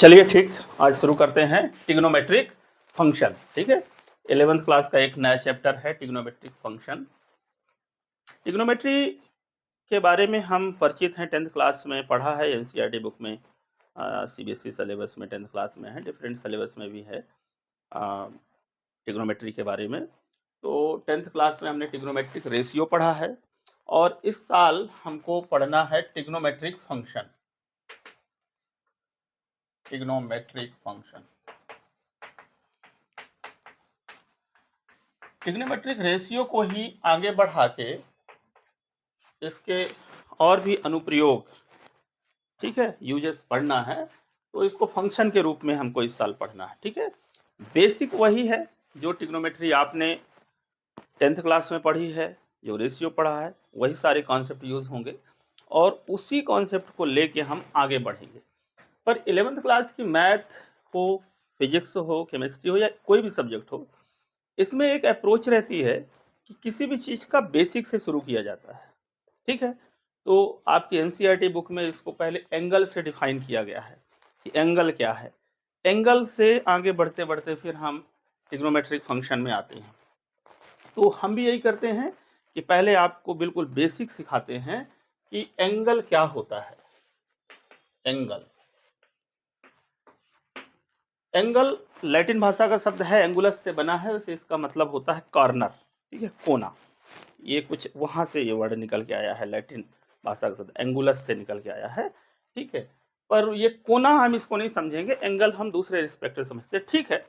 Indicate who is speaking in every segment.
Speaker 1: चलिए ठीक, आज शुरू करते हैं ट्रिग्नोमेट्रिक फंक्शन। ठीक है, 11th क्लास का एक नया चैप्टर है ट्रिग्नोमेट्रिक फंक्शन। ट्रिग्नोमेट्री के बारे में हम परिचित हैं, 10th क्लास में पढ़ा है, एनसीईआरटी बुक में, सीबीएसई सिलेबस में 10th क्लास में है, डिफरेंट सिलेबस में भी है ट्रिग्नोमेट्री के बारे में। तो 10th क्लास में हमने ट्रिग्नोमेट्रिक रेशियो पढ़ा है और इस साल हमको पढ़ना है trigonometric function. Trigonometric function, trigonometric ratio को ही आगे बढ़ा के इसके और भी अनुप्रयोग, ठीक है, यूजेस पढ़ना है, तो इसको फंक्शन के रूप में हमको इस साल पढ़ना है। ठीक है, बेसिक वही है जो ट्रिग्नोमेट्री आपने 10th क्लास में पढ़ी है, जो रेशियो पढ़ा है, वही सारे कॉन्सेप्ट यूज होंगे और उसी कॉन्सेप्ट को लेके हम आगे बढ़ेंगे। पर 11th क्लास की मैथ हो, फिजिक्स हो, केमिस्ट्री हो या कोई भी सब्जेक्ट हो, इसमें एक अप्रोच रहती है कि किसी भी चीज़ का बेसिक से शुरू किया जाता है। ठीक है, तो आपकी एनसीईआरटी बुक में इसको पहले एंगल से डिफाइन किया गया है कि एंगल क्या है। एंगल से आगे बढ़ते बढ़ते फिर हम ट्रिग्नोमेट्रिक फंक्शन में आते हैं। तो हम भी यही करते हैं कि पहले आपको बिल्कुल बेसिक सिखाते हैं कि एंगल क्या होता है। एंगल, एंगल लैटिन भाषा का शब्द है, एंगुलस से बना है, वैसे इसका मतलब होता है कॉर्नर। ठीक है, कोना, ये कुछ वहां से ये वर्ड निकल के आया है, लैटिन भाषा का शब्द एंगुलस से निकल के आया है। ठीक है, पर ये कोना हम इसको नहीं समझेंगे, एंगल हम दूसरे रिस्पेक्ट से समझते हैं। ठीक है,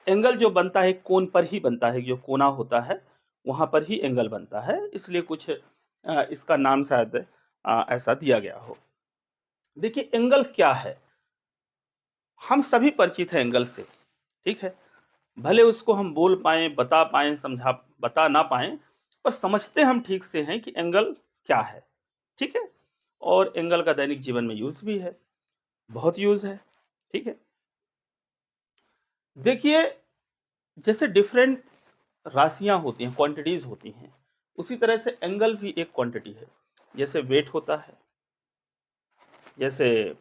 Speaker 1: एंगल जो बनता है कोन पर ही बनता है, जो कोना होता है वहां पर ही एंगल बनता है, इसलिए कुछ इसका नाम शायद ऐसा दिया गया हो। देखिए एंगल क्या है, हम सभी परिचित हैं एंगल से। ठीक है, भले उसको हम बोल पाएं, बता पाएं, समझा बता ना पाएं, पर समझते हम ठीक से हैं कि एंगल क्या है। ठीक है, और एंगल का दैनिक जीवन में यूज भी है, बहुत यूज है। ठीक है, देखिए जैसे डिफरेंट राशियां होती हैं, क्वांटिटीज होती हैं, उसी तरह से एंगल भी एक क्वांटिटी है। जैसे वेट होता है, जैसे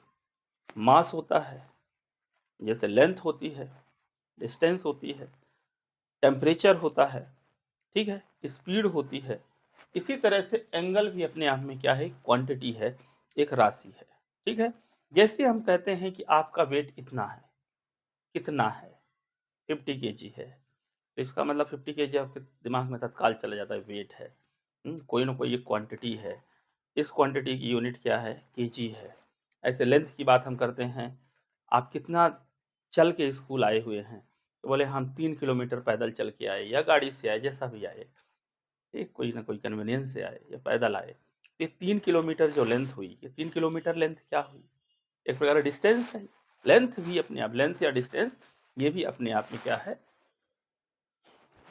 Speaker 1: मास होता है, जैसे लेंथ होती है, डिस्टेंस होती है, टेम्परेचर होता है, ठीक है, स्पीड होती है। इसी तरह से एंगल भी अपने आप में क्या है, क्वांटिटी है, एक राशि है। ठीक है, जैसे हम कहते हैं कि आपका वेट इतना है, कितना है, 50 केजी है, तो इसका मतलब 50 केजी आपके दिमाग में तत्काल चला जाता है, वेट है। कोई ना कोई एक क्वांटिटी है, इस क्वांटिटी की यूनिट क्या है, केजी है। ऐसे लेंथ की बात हम करते हैं, आप कितना चल के स्कूल आए हुए हैं, तो बोले हम 3 किलोमीटर पैदल चल के आए या गाड़ी से आए, जैसा भी आए, एक कोई ना कोई कन्वीनियंस से आए या पैदल आए। ये 3 किलोमीटर जो लेंथ हुई, ये 3 किलोमीटर लेंथ क्या हुई, एक प्रकार का डिस्टेंस है। लेंथ भी अपने आप, लेंथ या डिस्टेंस, ये भी अपने आप में क्या है,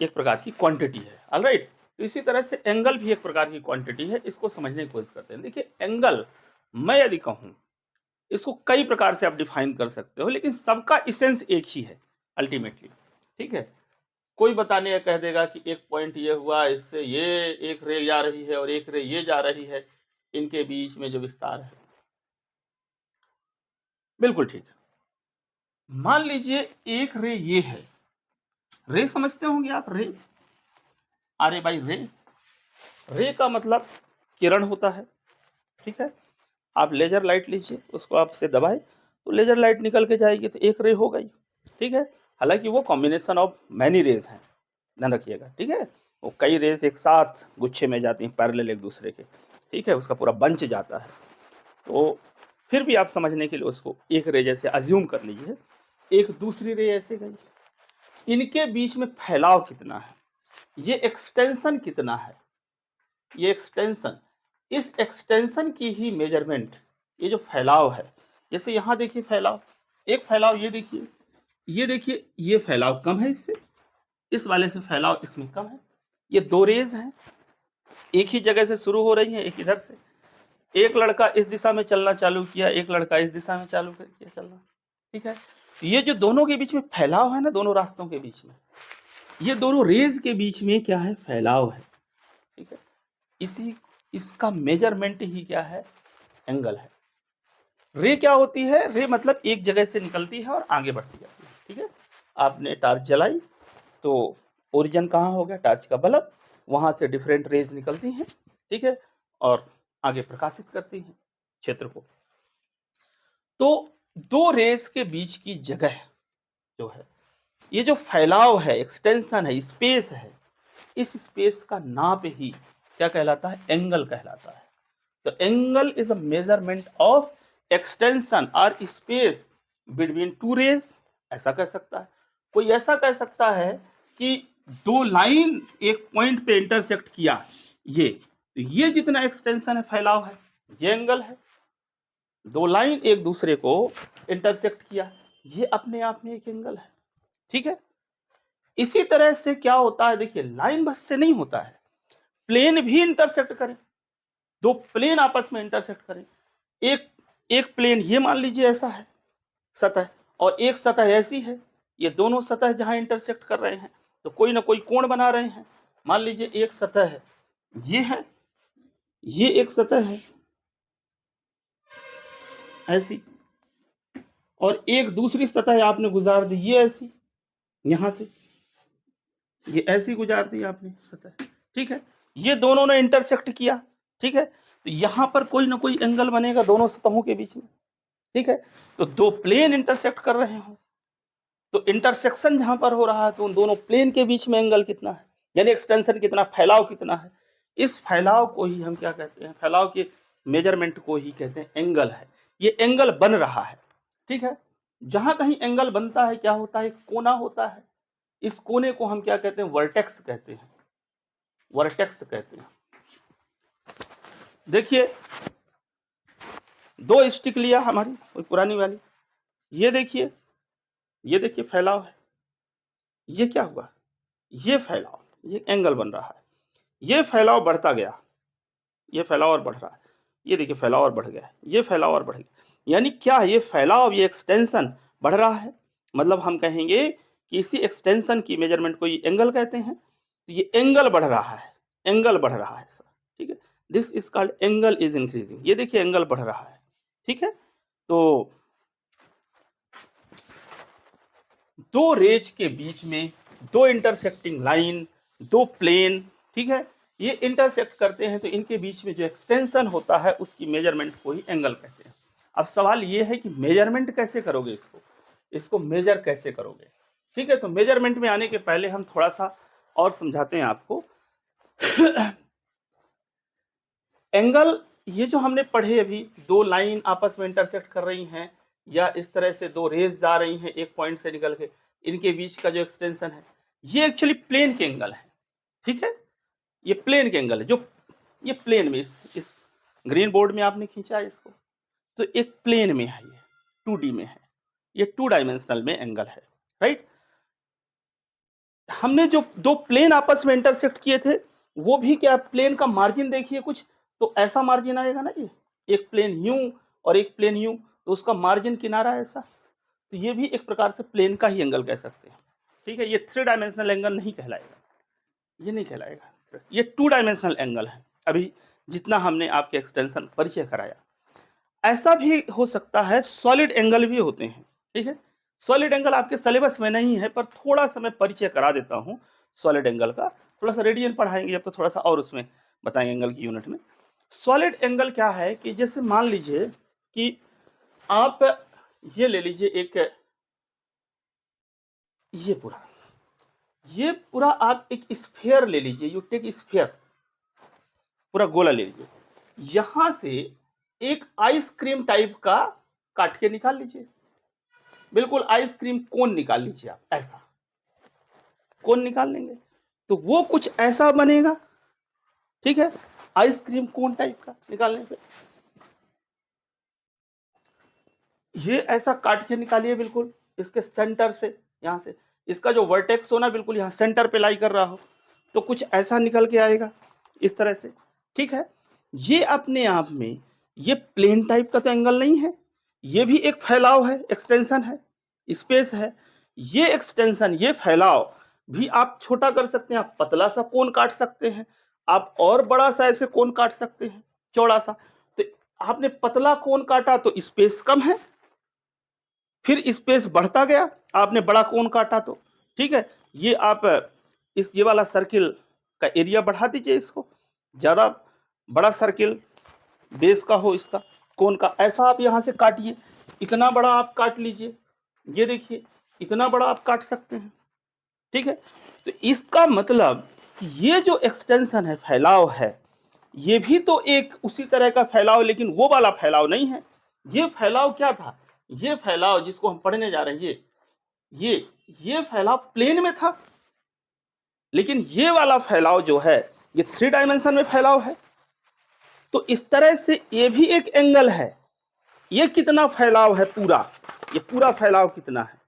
Speaker 1: एक प्रकार की क्वांटिटी है। ऑलराइट, तो इसी तरह से एंगल भी एक प्रकार की क्वांटिटी है। इसको समझने की कोशिश करते हैं। देखिए एंगल, मैं यदि कहूं, इसको कई प्रकार से आप डिफाइन कर सकते हो, लेकिन सबका इसेंस एक ही है अल्टीमेटली। ठीक है, कोई बताने का कह देगा कि एक पॉइंट ये हुआ, इससे ये एक रे जा रही है और एक रे ये जा रही है, इनके बीच में जो विस्तार है, बिल्कुल ठीक है। मान लीजिए एक रे ये है, रे समझते होंगे आप, रे, अरे भाई रे, रे का मतलब किरण होता है। ठीक है, आप लेजर लाइट लीजिए, उसको आप से दबाए तो लेजर लाइट निकल के जाएगी, तो एक रे हो गई। ठीक है, हालांकि वो कॉम्बिनेशन ऑफ मैनी रेज हैं, ध्यान रखिएगा। ठीक है, वो कई रेज एक साथ गुच्छे में जाती हैं, पैरेलल एक दूसरे के। ठीक है, उसका पूरा बंच जाता है। तो फिर भी आप समझने के लिए उसको एक रे जैसे अज्यूम कर लीजिए, एक दूसरी रे ऐसे गई, इनके बीच में फैलाव कितना है, ये एक्सटेंशन कितना है, ये एक्सटेंशन, इस एक्सटेंशन की ही मेजरमेंट, ये जो फैलाव है, जैसे यहां देखिए फैलाव, एक फैलाव ये देखिए, ये देखिए, ये फैलाव कम है इससे, इस वाले से फैलाव इसमें कम है। ये दो रेज हैं, एक ही जगह से शुरू हो रही हैं, एक इधर से, एक लड़का इस दिशा में चलना चालू किया, एक लड़का इस दिशा में चालू किया चलना। ठीक है, तो ये जो दोनों के बीच में फैलाव है ना, दोनों रास्तों के बीच में, ये दोनों रेज के बीच में क्या है, फैलाव है। ठीक है, इसी, इसका मेजरमेंट ही क्या है, एंगल है। रे क्या होती है? रे मतलब एक जगह से निकलती है और आगे बढ़ती जाती है। ठीक है, आपने टॉर्च जलाई तो ओरिजिन कहाँ हो गया? टॉर्च का बल्ब, वहां से डिफरेंट रेज निकलती हैं, ठीक है, और आगे प्रकाशित करती हैं क्षेत्र को। तो दो रेस के बीच की जगह जो है, ये जो फैलाव है, एक्सटेंशन है, स्पेस है, इस स्पेस का नाप ही क्या कहलाता है? एंगल कहलाता है। तो angle is a measurement of extension और स्पेस बिटवीन टू रेस, ऐसा कह सकता है। कोई ऐसा कह सकता है कि दो लाइन एक पॉइंट पे इंटरसेक्ट किया, ये जितना एक्सटेंशन है, फैलाव है, ये एंगल है। दो लाइन एक दूसरे को इंटरसेक्ट किया, ये अपने आप में एक एंगल है। ठीक है, इसी तरह से क्या होता है, देखिए लाइन बस से नहीं होता है, प्लेन भी इंटरसेक्ट करें, दो प्लेन आपस में इंटरसेक्ट करें, एक एक प्लेन ये मान लीजिए ऐसा है सतह, और एक सतह ऐसी है, ये दोनों सतह जहां इंटरसेक्ट कर रहे हैं तो कोई ना कोई कोण बना रहे हैं। मान लीजिए एक सतह है, ये है, ये एक सतह है ऐसी, और एक दूसरी सतह आपने गुजार दी ये ऐसी, यहां से ये ऐसी गुजार दी आपने सतह। ठीक है, ये दोनों ने इंटरसेक्ट किया। ठीक है, तो यहां पर कोई ना कोई एंगल बनेगा दोनों सतहों के बीच में। ठीक है, तो दो प्लेन इंटरसेक्ट कर रहे हो, तो इंटरसेक्शन जहां पर हो रहा है तो उन दोनों प्लेन के बीच में एंगल कितना है, यानी एक्सटेंशन कितना, फैलाव कितना है। इस फैलाव को ही हम क्या कहते हैं? फैलाव के मेजरमेंट को ही कहते हैं एंगल है। ये एंगल बन रहा है। ठीक है, जहां कहीं एंगल बनता है क्या होता है? एक कोना होता है, इस कोने को हम क्या कहते हैं? वर्टेक्स कहते हैं, वर्टेक्स कहते हैं। देखिए दो स्टिक लिया हमारी कोई पुरानी वाली, ये देखिए फैलाव है, ये क्या हुआ? ये फैलाव, ये एंगल बन रहा है, ये फैलाव बढ़ता गया, ये फैलाव और बढ़ रहा है, ये देखिए फैलाव और बढ़ गया है, ये फैलाव और बढ़ गया, यानी क्या? ये फैलाव, ये एक्सटेंशन बढ़ रहा है। मतलब हम कहेंगे कि इसी एक्सटेंशन की मेजरमेंट को ये एंगल कहते हैं। तो ये एंगल बढ़ रहा है, एंगल बढ़ रहा है सर। ठीक है, this is called angle is increasing. ये देखिए एंगल बढ़ रहा है। ठीक है, तो दो रेज के बीच में दो इंटरसेक्टिंग लाइन, दो प्लेन, ठीक है, ये इंटरसेक्ट करते हैं तो इनके बीच में जो एक्सटेंशन होता है उसकी मेजरमेंट को ही एंगल कहते हैं। अब सवाल ये है कि मेजरमेंट कैसे करोगे, इसको मेजर कैसे करोगे? ठीक है, तो मेजरमेंट में आने के पहले हम थोड़ा सा और समझाते हैं आपको। एंगल, ये जो हमने पढ़े अभी, दो लाइन आपस में इंटरसेक्ट कर रही हैं या इस तरह से दो रेज जा रही हैं एक पॉइंट से निकल के, इनके बीच का जो एक्सटेंशन है, ये एक्चुअली प्लेन के एंगल है। ठीक है, ये प्लेन के एंगल है, जो ये प्लेन में इस ग्रीन बोर्ड में आपने खींचा है इसको, तो एक प्लेन में है, ये 2D में है, ये 2 डायमेंशनल में एंगल है, राइट। हमने जो दो प्लेन आपस में इंटरसेक्ट किए थे, वो भी क्या, प्लेन का मार्जिन देखिए कुछ तो ऐसा मार्जिन आएगा ना, ये एक प्लेन यूं और एक प्लेन यूं, तो उसका मार्जिन किनारा ऐसा, तो ये भी एक प्रकार से प्लेन का ही एंगल कह सकते हैं। ठीक है, ये 3 डायमेंशनल एंगल नहीं कहलाएगा, ये नहीं कहलाएगा, ये 2 डायमेंशनल एंगल है। अभी जितना हमने आपके एक्सटेंशन परिचय कराया, ऐसा भी हो सकता है, सॉलिड एंगल भी होते हैं। ठीक है, सॉलिड एंगल आपके सिलेबस में नहीं है, पर थोड़ा सा मैं परिचय करा देता हूं सॉलिड एंगल का। थोड़ा सा रेडियन पढ़ाएंगे अब तो थोड़ा सा और उसमें बताएंगे एंगल की यूनिट में। सॉलिड एंगल क्या है कि जैसे मान लीजिए कि आप ये ले लीजिए एक, ये पूरा आप एक स्फीयर ले लीजिए, यू टेक स्फीयर, पूरा गोला ले लीजिए, यहां से एक आइसक्रीम टाइप का काट के निकाल लीजिए, बिल्कुल आइसक्रीम कोन निकाल लीजिए आप, ऐसा कोन निकाल लेंगे तो वो कुछ ऐसा बनेगा। ठीक है, आइसक्रीम कोन टाइप का निकालने पे ये ऐसा काट के निकालिए, बिल्कुल इसके सेंटर से, यहां से इसका जो वर्टेक्स हो ना, बिल्कुल यहां सेंटर पे लाई कर रहा हो, तो कुछ ऐसा निकल के आएगा इस तरह से। ठीक है, ये अपने आप में ये प्लेन टाइप का तो एंगल नहीं है, ये भी एक फैलाव है, एक्सटेंशन है, स्पेस है। ये एक्सटेंशन, ये फैलाव भी आप छोटा कर सकते हैं, आप पतला सा कोण काट सकते हैं, आप और बड़ा सा ऐसे कोण काट सकते हैं, चौड़ा सा। तो आपने पतला कोण काटा तो स्पेस कम है, फिर स्पेस बढ़ता गया, आपने बड़ा कोण काटा तो, ठीक है। ये आप इस ये वाला सर्किल का एरिया बढ़ा दीजिए, इसको ज़्यादा बड़ा सर्किल बेस का हो, इसका कोण का, ऐसा आप यहाँ से काटिए, इतना बड़ा आप काट लीजिए, ये देखिए इतना बड़ा आप काट सकते हैं, ठीक है। तो इसका मतलब कि ये जो एक्सटेंशन है, फैलाव है, ये भी तो एक उसी तरह का फैलाव, लेकिन वो वाला फैलाव नहीं है। ये फैलाव क्या था? ये फैलाव जिसको हम पढ़ने जा रहे हैं, ये फैलाव प्लेन में था, लेकिन ये वाला फैलाव जो है ये 3 डायमेंशन में फैलाव है। तो इस तरह से ये भी एक एंगल है। ये कितना फैलाव है पूरा, ये पूरा फैलाव कितना है?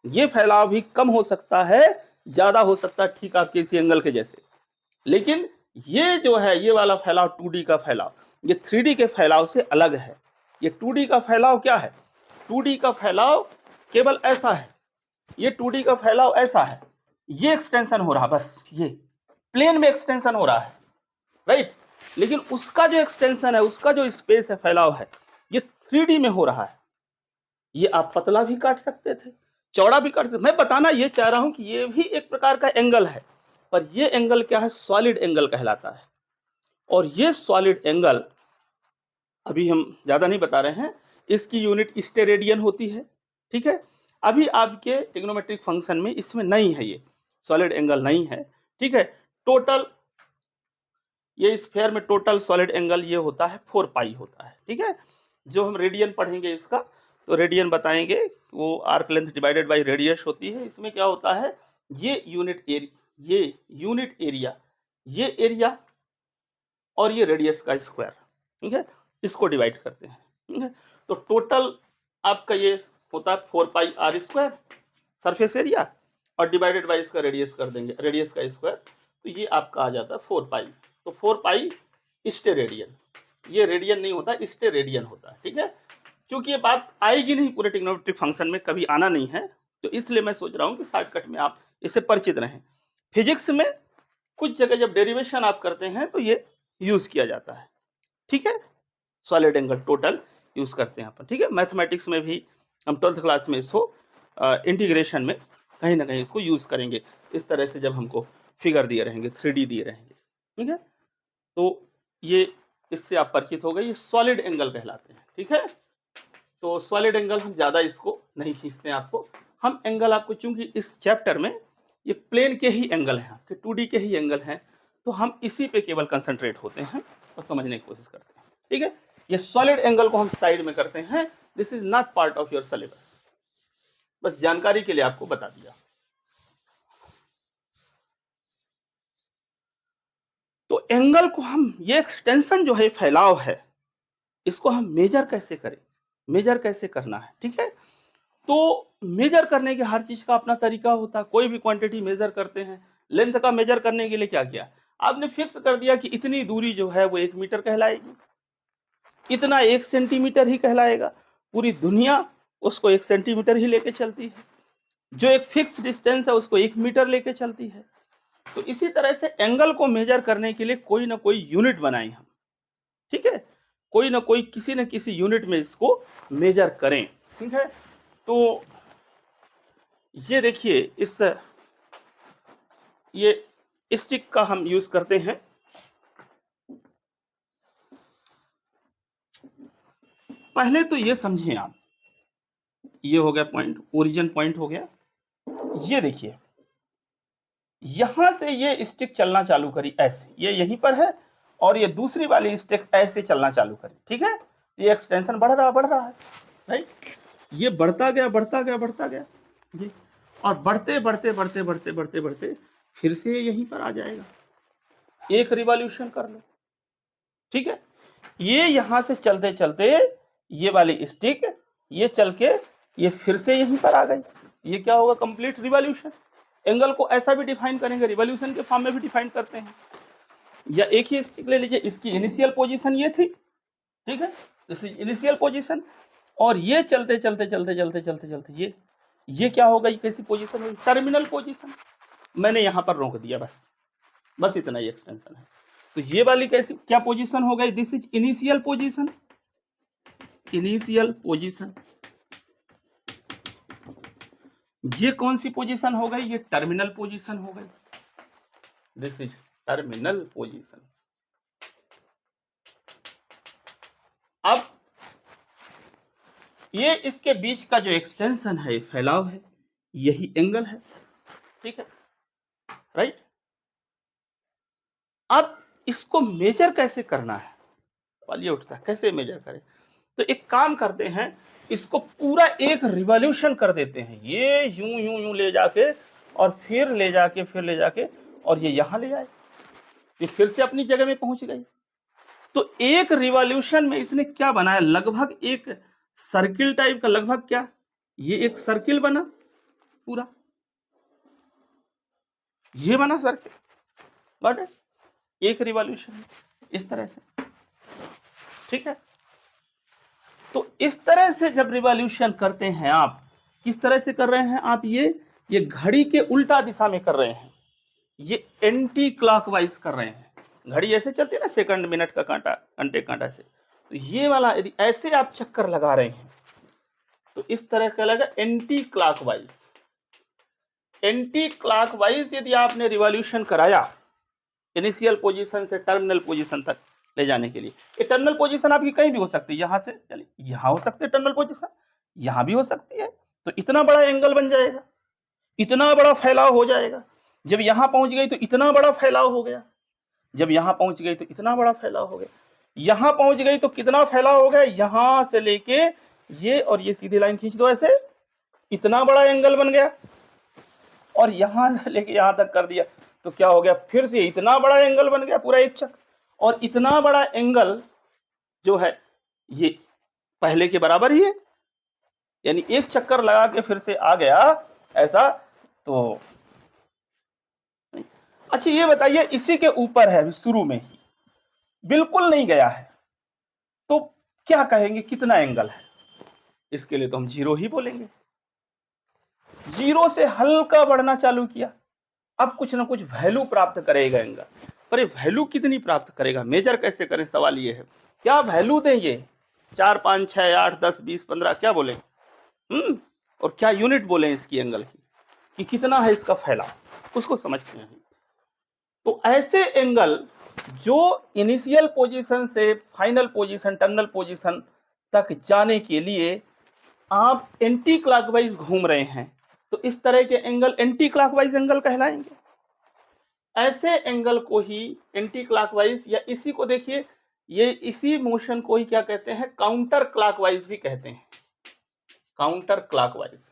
Speaker 1: ये फैलाव भी कम हो सकता है, ज्यादा हो सकता है, ठीक आपके इसी एंगल के जैसे। लेकिन ये जो है, ये वाला फैलाव 2D का फैलाव, ये 3D के फैलाव से अलग है। ये 2D का फैलाव क्या है? 2D का फैलाव केवल ऐसा है, ये 2D का फैलाव ऐसा है, ये एक्सटेंशन हो रहा, बस ये प्लेन में एक्सटेंशन हो रहा है, राइट। लेकिन उसका जो एक्सटेंशन है, उसका जो स्पेस है, फैलाव है, ये 3D में हो रहा है। ये आप पतला भी काट सकते थे, चौड़ा भी काट सकते। मैं बताना ये चाह रहा हूं कि ये भी एक प्रकार का एंगल है, पर ये एंगल क्या है? सॉलिड एंगल कहलाता है। और ये सॉलिड एंगल अभी हम ज्यादा नहीं बता रहे हैं, इसकी यूनिट स्टेरेडियन होती है, ठीक है। अभी आपके ट्रिग्नोमेट्रिक फंक्शन में इसमें नहीं है, ये सॉलिड एंगल नहीं है, ठीक है। टोटल ये स्फीयर में टोटल सॉलिड एंगल ये होता है 4 पाई होता है, ठीक है। जो हम रेडियन पढ़ेंगे इसका, तो रेडियन बताएंगे, वो arc length divided by radius होती है। इसमें क्या होता है, ये यूनिट एरिया, ये एरिया और ये रेडियस का स्क्वायर, ठीक है, इसको डिवाइड करते हैं, ठीक है। तो टोटल आपका ये होता है 4 पाई आर स्क्वायर सरफेस एरिया, और डिवाइडेड बाय इसका रेडियस कर देंगे, रेडियस का स्क्वायर, तो ये आपका आ जाता है 4 पाई। तो 4 पाई स्टेरेडियन, ये रेडियन नहीं होता, स्टेरेडियन होता है, ठीक है। क्योंकि ये बात आएगी नहीं पूरे ट्रिग्नोमेट्रिक फंक्शन में, कभी आना नहीं है, तो इसलिए मैं सोच रहा हूँ कि शॉर्टकट में आप इससे परिचित रहें। फिजिक्स में कुछ जगह जब डेरिवेशन आप करते हैं तो ये यूज किया जाता है, ठीक है। सॉलिड एंगल टोटल यूज करते हैं अपन, ठीक है। मैथमेटिक्स में भी हम 12th क्लास में इसको इंटीग्रेशन में कहीं ना कहीं इसको यूज करेंगे, इस तरह से जब हमको फिगर दिए रहेंगे, 3D दिए रहेंगे, ठीक है। तो ये इससे आप परिचित हो गए, ये सॉलिड एंगल कहलाते हैं, ठीक है। तो सॉलिड एंगल हम ज्यादा इसको नहीं खींचते हैं आपको, हम एंगल आपको, चूंकि इस चैप्टर में ये प्लेन के ही एंगल हैं, आपके 2D के ही एंगल हैं, तो हम इसी पे केवल कंसंट्रेट होते हैं और समझने की कोशिश करते हैं, ठीक है। ये सॉलिड एंगल को हम साइड में करते हैं, this is not part of your syllabus, बस जानकारी के लिए आपको बता दिया। तो एंगल को हम, ये एक्सटेंशन जो है, फैलाव है, इसको हम मेजर कैसे करें, मेजर कैसे करना है, ठीक है। तो मेजर करने के हर चीज का अपना तरीका होता है। कोई भी क्वांटिटी मेजर करते हैं, लेंथ का मेजर करने के लिए क्या किया, आपने फिक्स कर दिया कि इतनी दूरी जो है वो 1 मीटर कहलाएगी, इतना 1 सेंटीमीटर ही कहलाएगा। पूरी दुनिया उसको 1 सेंटीमीटर ही लेके चलती है, जो एक फिक्स डिस्टेंस है उसको 1 मीटर लेके चलती है। तो इसी तरह से एंगल को मेजर करने के लिए कोई ना कोई यूनिट बनाएं हम, ठीक है, कोई ना कोई किसी न किसी यूनिट में इसको मेजर करें, ठीक है। तो ये देखिए, इस ये स्टिक का हम यूज करते हैं। पहले तो ये समझें आप, ये हो गया पॉइंट, ओरिजिन पॉइंट हो गया। ये देखिए, यहां से ये स्टिक चलना चालू करी ऐसे, ये यहीं पर है, और ये दूसरी वाली स्टिक ऐसे चलना चालू करी, ठीक है। ये एक्सटेंशन बढ़ रहा है, राइट। ये बढ़ता गया, बढ़ता गया, बढ़ता गया जी, और बढ़ते बढ़ते बढ़ते बढ़ते बढ़ते बढ़ते फिर से यहीं पर आ जाएगा। एक रिवॉल्यूशन कर लो, ठीक है। ये यहां से चलते चलते ये वाली स्टिक ये चल के ये फिर से यहीं पर आ गई, ये क्या होगा, कंप्लीट रिवॉल्यूशन। एंगल को ऐसा भी डिफाइन करेंगे, रिवॉल्यूशन के फॉर्म में भी डिफाइन करते हैं। या एक ही स्टिक ले लीजिए, इसकी इनिशियल पोजीशन ये थी, ठीक है, दिस इज इनिशियल पोजीशन, और ये चलते चलते चलते चलते चलते चलते ये क्या होगा, ये कैसी पोजीशन होगी, टर्मिनल पोजीशन। मैंने यहां पर रोक दिया, बस बस इतना ही एक्सटेंशन है। तो ये वाली कैसी क्या पोजीशन हो गई, this is initial position, initial position, ये कौन सी पोजीशन हो गई? ये टर्मिनल पोजीशन हो गई। This is terminal position. अब ये इसके बीच का जो एक्सटेंशन है, फैलाव है, यही एंगल है, ठीक है, राइट। अब इसको मेजर कैसे करना है, सवाल ये उठता है, कैसे मेजर करें? तो एक काम करते हैं, इसको पूरा एक रिवॉल्यूशन कर देते हैं, ये यूं यूं यूं ले जाके और फिर ले जाके और ये यहां ले आए, ये फिर से अपनी जगह में पहुंच गई। तो एक रिवॉल्यूशन में इसने क्या बनाया? लगभग एक सर्किल टाइप का, लगभग क्या, ये एक सर्किल बना पूरा, ये बना सर्किल, गॉट इट? एक रिवॉल्यूशन इस तरह से, ठीक है। तो इस तरह से जब रिवॉल्यूशन करते हैं आप, किस तरह से कर रहे हैं आप? ये घड़ी के उल्टा दिशा में कर रहे हैं, ये एंटी क्लॉकवाइज कर रहे हैं। घड़ी ऐसे चलती है ना, सेकंड मिनट का कांटा, घंटे कांटा से, तो ये वाला यदि ऐसे आप चक्कर लगा रहे हैं तो इस तरह का लगा एंटी क्लॉकवाइज। एंटी क्लॉकवाइज यदि आपने रिवॉल्यूशन कराया इनिशियल पोजीशन से टर्मिनल पोजीशन तक ले जाने के लिए, ये टर्मिनल पोजीशन आपकी कहीं भी हो सकती है, यहां से चलिए यहां हो सकती है टर्मिनल पोजीशन, यहां भी हो सकती है, तो इतना बड़ा एंगल बन जाएगा, इतना बड़ा फैलाव हो जाएगा। जब यहां पहुंच गई तो इतना बड़ा फैलाव हो गया, जब यहां पहुंच गई तो इतना बड़ा फैलाव हो गया, यहां पहुंच गई तो कितना फैलाव हो गया, यहां से लेके ये और ये सीधी लाइन खींच दो ऐसे, इतना बड़ा एंगल बन गया, और यहां से लेके यहां तक कर दिया तो क्या हो गया, फिर से इतना बड़ा एंगल बन गया पूरा एक चक्कर। और इतना बड़ा एंगल जो है ये पहले के बराबर ही है, यानी एक चक्कर लगा के फिर से आ गया ऐसा। तो अच्छा ये बताइए, इसी के ऊपर है, शुरू में ही बिल्कुल नहीं गया है, तो क्या कहेंगे कितना एंगल है? इसके लिए तो हम जीरो ही बोलेंगे। जीरो से हल्का बढ़ना चालू किया, अब कुछ ना कुछ वैल्यू प्राप्त करेगा एंगल, पर ये वैल्यू कितनी प्राप्त करेगा, मेजर कैसे करें, सवाल ये है। क्या वैल्यू दें ये 4 5 6 8 10 20 15 क्या बोले, और क्या यूनिट बोले इसकी एंगल की, कि कितना है इसका फैलाव, उसको समझते हैं। तो ऐसे एंगल जो इनिशियल पोजीशन से फाइनल पोजीशन, टर्मिनल पोजीशन तक जाने के लिए आप एंटी क्लॉकवाइज घूम रहे हैं, तो इस तरह के एंगल एंटी क्लॉकवाइज एंगल कहलाएंगे। ऐसे एंगल को ही एंटी क्लॉकवाइज, या इसी को देखिए, ये इसी मोशन को ही क्या कहते हैं, काउंटर क्लॉकवाइज भी कहते हैं, काउंटर क्लॉकवाइज।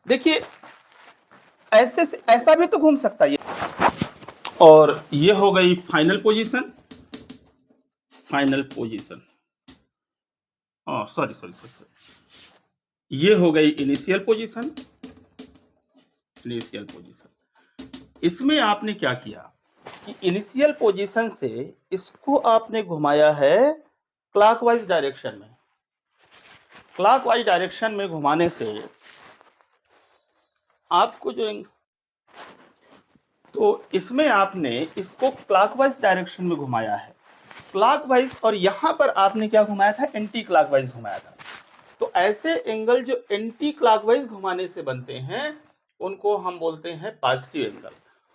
Speaker 1: देखिए ऐसे से ऐसा भी तो घूम सकता है, और ये हो गई final position, final position, sorry sorry sorry, ये हो गई इनिशियल पोजीशन, इनिशियल पोजीशन। इसमें आपने क्या किया कि इनिशियल पोजीशन से इसको आपने घुमाया है क्लॉकवाइज डायरेक्शन में। क्लॉकवाइज डायरेक्शन में घुमाने से आपको जो, तो इसमें आपने इसको क्लॉकवाइज डायरेक्शन में घुमाया है, क्लॉकवाइज, और यहां पर आपने क्या घुमाया था, एंटी क्लॉकवाइज घुमाया था। तो ऐसे एंगल जो एंटी क्लॉकवाइज घुमाने से बनते हैं उनको हम बोलते हैं पॉजिटिव एंगल,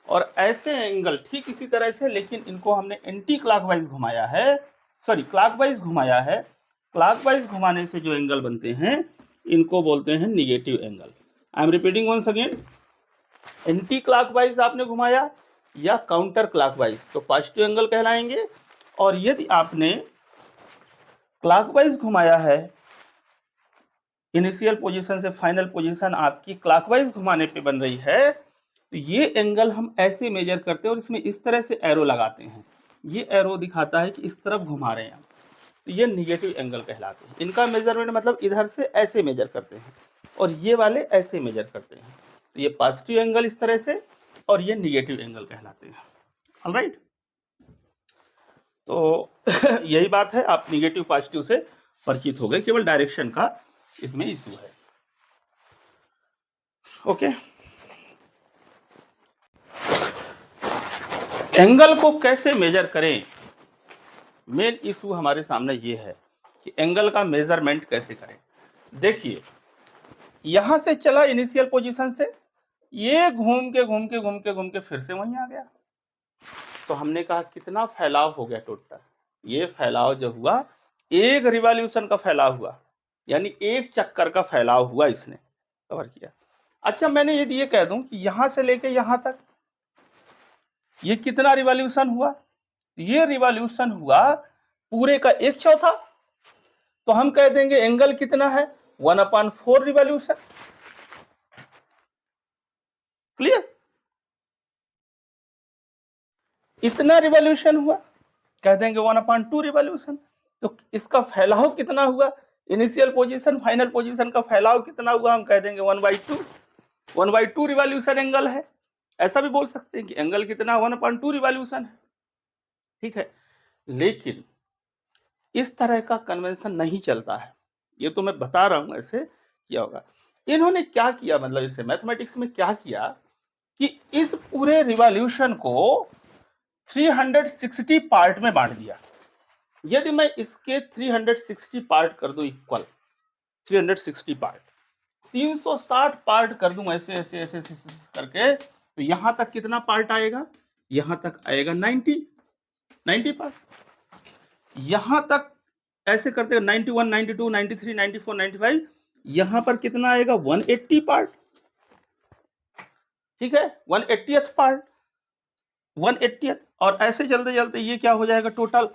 Speaker 1: और ऐसे एंगल ठीक इसी तरह से, लेकिन इनको हमने एंटी क्लॉकवाइज घुमाया है, सॉरी क्लॉकवाइज घुमाया है, क्लॉकवाइज घुमाने से जो एंगल बनते हैं इनको बोलते हैं negative angle. I am repeating once again, anti clockwise आपने घुमाया या काउंटर क्लॉकवाइज तो पॉजिटिव एंगल कहलाएंगे, और यदि आपने क्लॉकवाइज घुमाया है, इनिशियल पोजीशन से फाइनल पोजीशन आपकी क्लॉकवाइज घुमाने पे बन रही है, तो ये एंगल हम ऐसे मेजर करते हैं, और इसमें इस तरह से एरो लगाते हैं, ये एरो दिखाता है कि इस तरफ घुमा रहे हैं, तो ये निगेटिव एंगल कहलाते हैं। इनका मेजरमेंट मतलब इधर से ऐसे मेजर करते हैं और ये वाले ऐसे मेजर करते हैं, तो ये पॉजिटिव एंगल इस तरह से, और ये निगेटिव एंगल कहलाते हैं। ऑलराइट, तो यही बात है, आप निगेटिव पॉजिटिव से परिचित हो गए, केवल डायरेक्शन का इसमें इशू है। ओके, एंगल को कैसे मेजर करें, मेन इशू हमारे सामने ये है कि एंगल का मेजरमेंट कैसे करें। देखिए यहां से चला इनिशियल पोजीशन से, ये घूम के फिर से वहीं आ गया। तो हमने कहा कितना फैलाव हो गया टोटल, ये फैलाव जो हुआ एक रिवॉल्यूशन का फैलाव हुआ, यानी एक चक्कर का फैलाव हुआ, इसने कवर किया। अच्छा मैंने यदि ये कह दूं कि यहां से लेके यहां तक ये कितना रिवॉल्यूशन हुआ, ये रिवॉल्यूशन हुआ पूरे का 1/4, तो हम कह देंगे एंगल कितना है 1/4 रिवॉल्यूशन। क्लियर? इतना रिवॉल्यूशन हुआ, कह देंगे 1/2 रिवॉल्यूशन। तो इसका फैलाव कितना हुआ, इनिशियल पोजीशन फाइनल पोजीशन का फैलाव कितना हुआ, हम कह देंगे 1/2। 1/2 रिवॉल्यूशन एंगल है, ऐसा भी बोल सकते हैं कि एंगल कितना 1/2 रिवॉल्यूशन है। ठीक है, लेकिन इस तरह का कन्वेंशन नहीं चलता है, ये तो मैं बता रहा हूं ऐसे किया होगा। इन्होंने क्या किया, मतलब इसे मैथमेटिक्स में क्या किया कि इस पूरे रिवॉल्यूशन को 360 पार्ट में बांट दिया। यदि मैं इसके 360 पार्ट कर दूं इक्वल, 360 पार्ट 360 पार्ट कर दूं ऐसे ऐसे ऐसे ऐसे ऐसे करके, तो यहां तक कितना पार्ट आएगा, यहां तक आएगा 90 पार्ट। यहां तक ऐसे करते 91 92 93 94 95, यहां पर कितना आएगा 180 पार्ट। ठीक है, 180th पार्ट, 180th, और ऐसे चलते चलते ये क्या हो जाएगा टोटल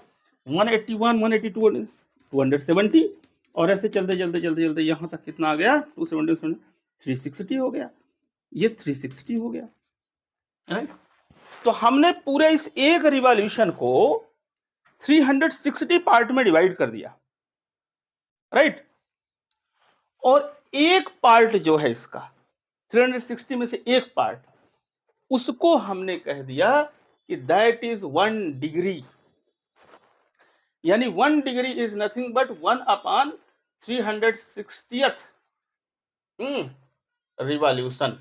Speaker 1: 181 182 270, और ऐसे चलते चलते चलते चलते यहां तक कितना आ गया 270 360 हो गया, ये 360 हो गया। राइट, तो हमने पूरे इस एक रिवॉल्यूशन को 360 पार्ट में डिवाइड कर दिया। राइट, और एक पार्ट जो है इसका 360 में से एक पार्ट, उसको हमने कह दिया कि दैट इज 1 डिग्री, यानी 1 degree is nothing but 1/360th revolution.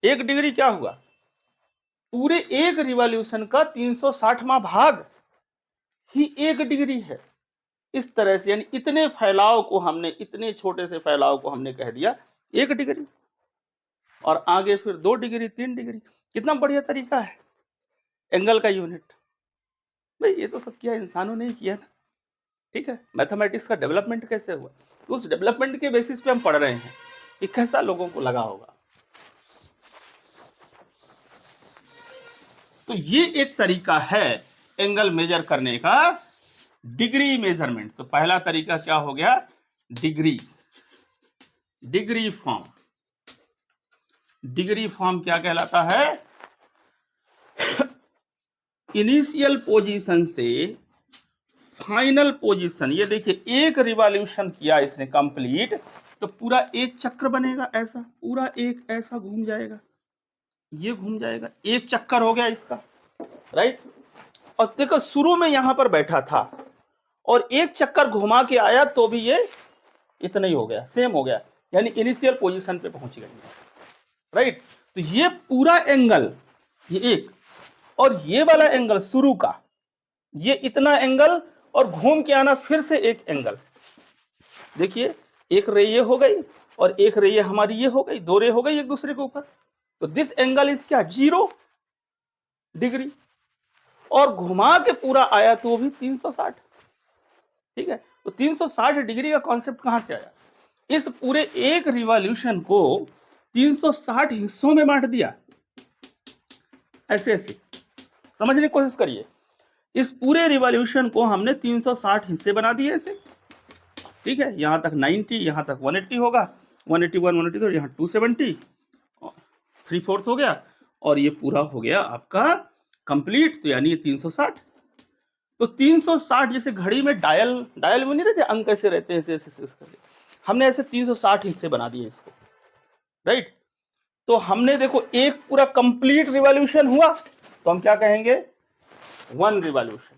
Speaker 1: एक डिग्री क्या हुआ, पूरे एक रिवॉल्यूशन का 360वां भाग ही एक डिग्री है। इस तरह से यानी इतने फैलाव को हमने, इतने छोटे से फैलाव को हमने कह दिया 1 डिग्री, और आगे फिर 2 डिग्री 3 डिग्री। कितना बढ़िया तरीका है एंगल का यूनिट। भाई ये तो सब किया इंसानों ने ही किया ना। ठीक है, मैथमेटिक्स का डेवलपमेंट कैसे हुआ, तो उस डेवलपमेंट के बेसिस पे हम पढ़ रहे हैं कि कैसा लोगों को लगा होगा। तो ये एक तरीका है एंगल मेजर करने का, डिग्री मेजरमेंट। तो पहला तरीका क्या हो गया, degree, degree form. Degree form क्या कहलाता है, इनिशियल पोजीशन से फाइनल पोजीशन। ये देखिए एक रिवॉल्यूशन किया इसने कंप्लीट, तो पूरा एक चक्र बनेगा, ऐसा पूरा एक ऐसा घूम जाएगा, ये घूम जाएगा, एक चक्कर हो गया इसका। राइट, और देखो शुरू में यहां पर बैठा था और एक चक्कर घुमा के आया तो भी ये इतना ही हो गया, सेम हो गया, यानी इनिशियल पोजीशन पे पहुंच गई। राइट, तो ये पूरा एंगल, ये एक, और ये वाला एंगल शुरू का, ये इतना एंगल, और घूम के आना फिर से एक एंगल। देखिए एक रे ये हो गई और एक रे ये हमारी ये हो गई, 2 रे हो गई एक दूसरे के ऊपर, तो दिस एंगल इज क्या 0 डिग्री, और घुमा के पूरा आया तो भी 360। ठीक है, तो 360 डिग्री का कॉन्सेप्ट कहां से आया, इस पूरे एक रिवॉल्यूशन को 360 हिस्सों में बांट दिया। ऐसे ऐसे समझने की कोशिश करिए, इस पूरे रिवॉल्यूशन को हमने 360 हिस्से बना दिए ऐसे। ठीक है, यहां तक 90, यहां तक 180 होगा, 181 182, यहां 270, 3/4 हो गया, और ये पूरा हो गया आपका कंप्लीट, तो यानी 360। तो 360 जैसे घड़ी में डायल, डायल में नहीं रहते अंक कैसे रहते हैं, ऐसे ऐसे करके हमने ऐसे 360 हिस्से बना दिए इसको। राइट, तो हमने देखो एक पूरा कंप्लीट रिवॉल्यूशन हुआ, तो हम क्या कहेंगे 1 रिवॉल्यूशन।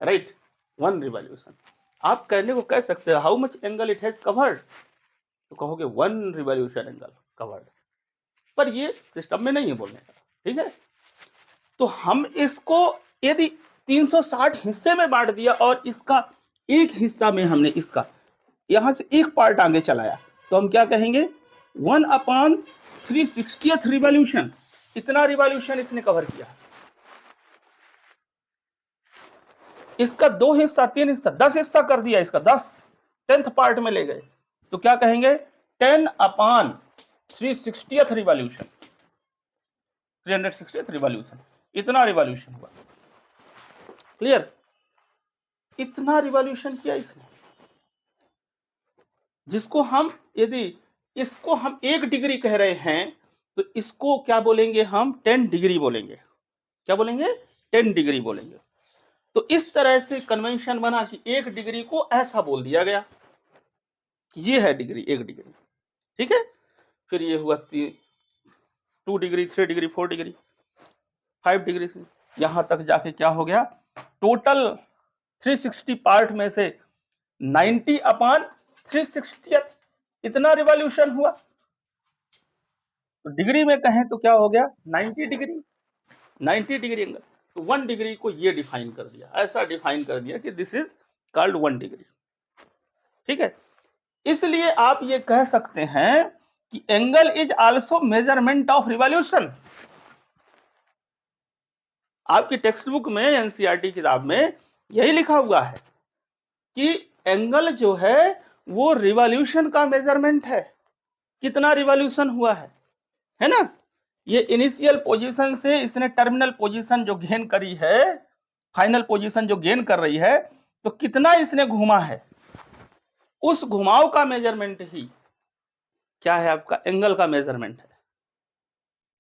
Speaker 1: Right, 1 revolution. आप कहने को कह सकते हैं how much angle it has covered, तो कहोगे 1 रिवॉल्यूशन एंगल कवर्ड। पर ये सिस्टम में नहीं है बोलने का, ठीक है। तो हम इसको यदि 360 हिस्से में बांट दिया और इसका एक हिस्सा में हमने इसका यहां से एक पार्ट आगे चलाया, तो हम क्या कहेंगे, 1/360th रिवॉल्यूशन। इतना रिवॉल्यूशन इसने कवर किया। इसका 2 हिस्सा 3 हिस्सा 10 हिस्सा कर दिया, इसका 10th पार्ट में ले गए, तो क्या कहेंगे, 10/360th रिवॉल्यूशन, 360th रिवॉल्यूशन। इतना रिवॉल्यूशन हुआ। क्लियर? इतना रिवॉल्यूशन किया इसने, जिसको हम यदि इसको हम 1 डिग्री कह रहे हैं, तो इसको क्या बोलेंगे, हम 10 डिग्री बोलेंगे। क्या बोलेंगे, 10 डिग्री बोलेंगे। तो इस तरह से कन्वेंशन बना कि 1 डिग्री को ऐसा बोल दिया गया कि ये है डिग्री, 1 डिग्री, ठीक है। फिर ये हुआ 2 डिग्री, 3 डिग्री, 4 डिग्री, 5 डिग्री, यहां तक जाके क्या हो गया, टोटल 360 पार्ट में से 90/360th इतना रिवॉल्यूशन हुआ। तो डिग्री में कहें तो क्या हो गया, 90 डिग्री, 90 डिग्री एंगल। तो 1 डिग्री को ये डिफाइन कर दिया, ऐसा डिफाइन कर दिया कि दिस इज कॉल्ड 1 डिग्री, ठीक है। इसलिए आप ये कह सकते हैं कि angle is also measurement of revolution. आपकी टेक्स्ट बुक में, एनसीईआरटी किताब में यही लिखा हुआ है कि एंगल जो है वो रिवॉल्यूशन का मेजरमेंट है, कितना रिवॉल्यूशन हुआ है ना। ये इनिशियल पोजीशन से इसने टर्मिनल पोजीशन जो गेन करी है, फाइनल पोजीशन जो गेन कर रही है, तो कितना इसने घूमा है, उस घुमाव का मेजरमेंट ही क्या है, आपका एंगल का मेजरमेंट है।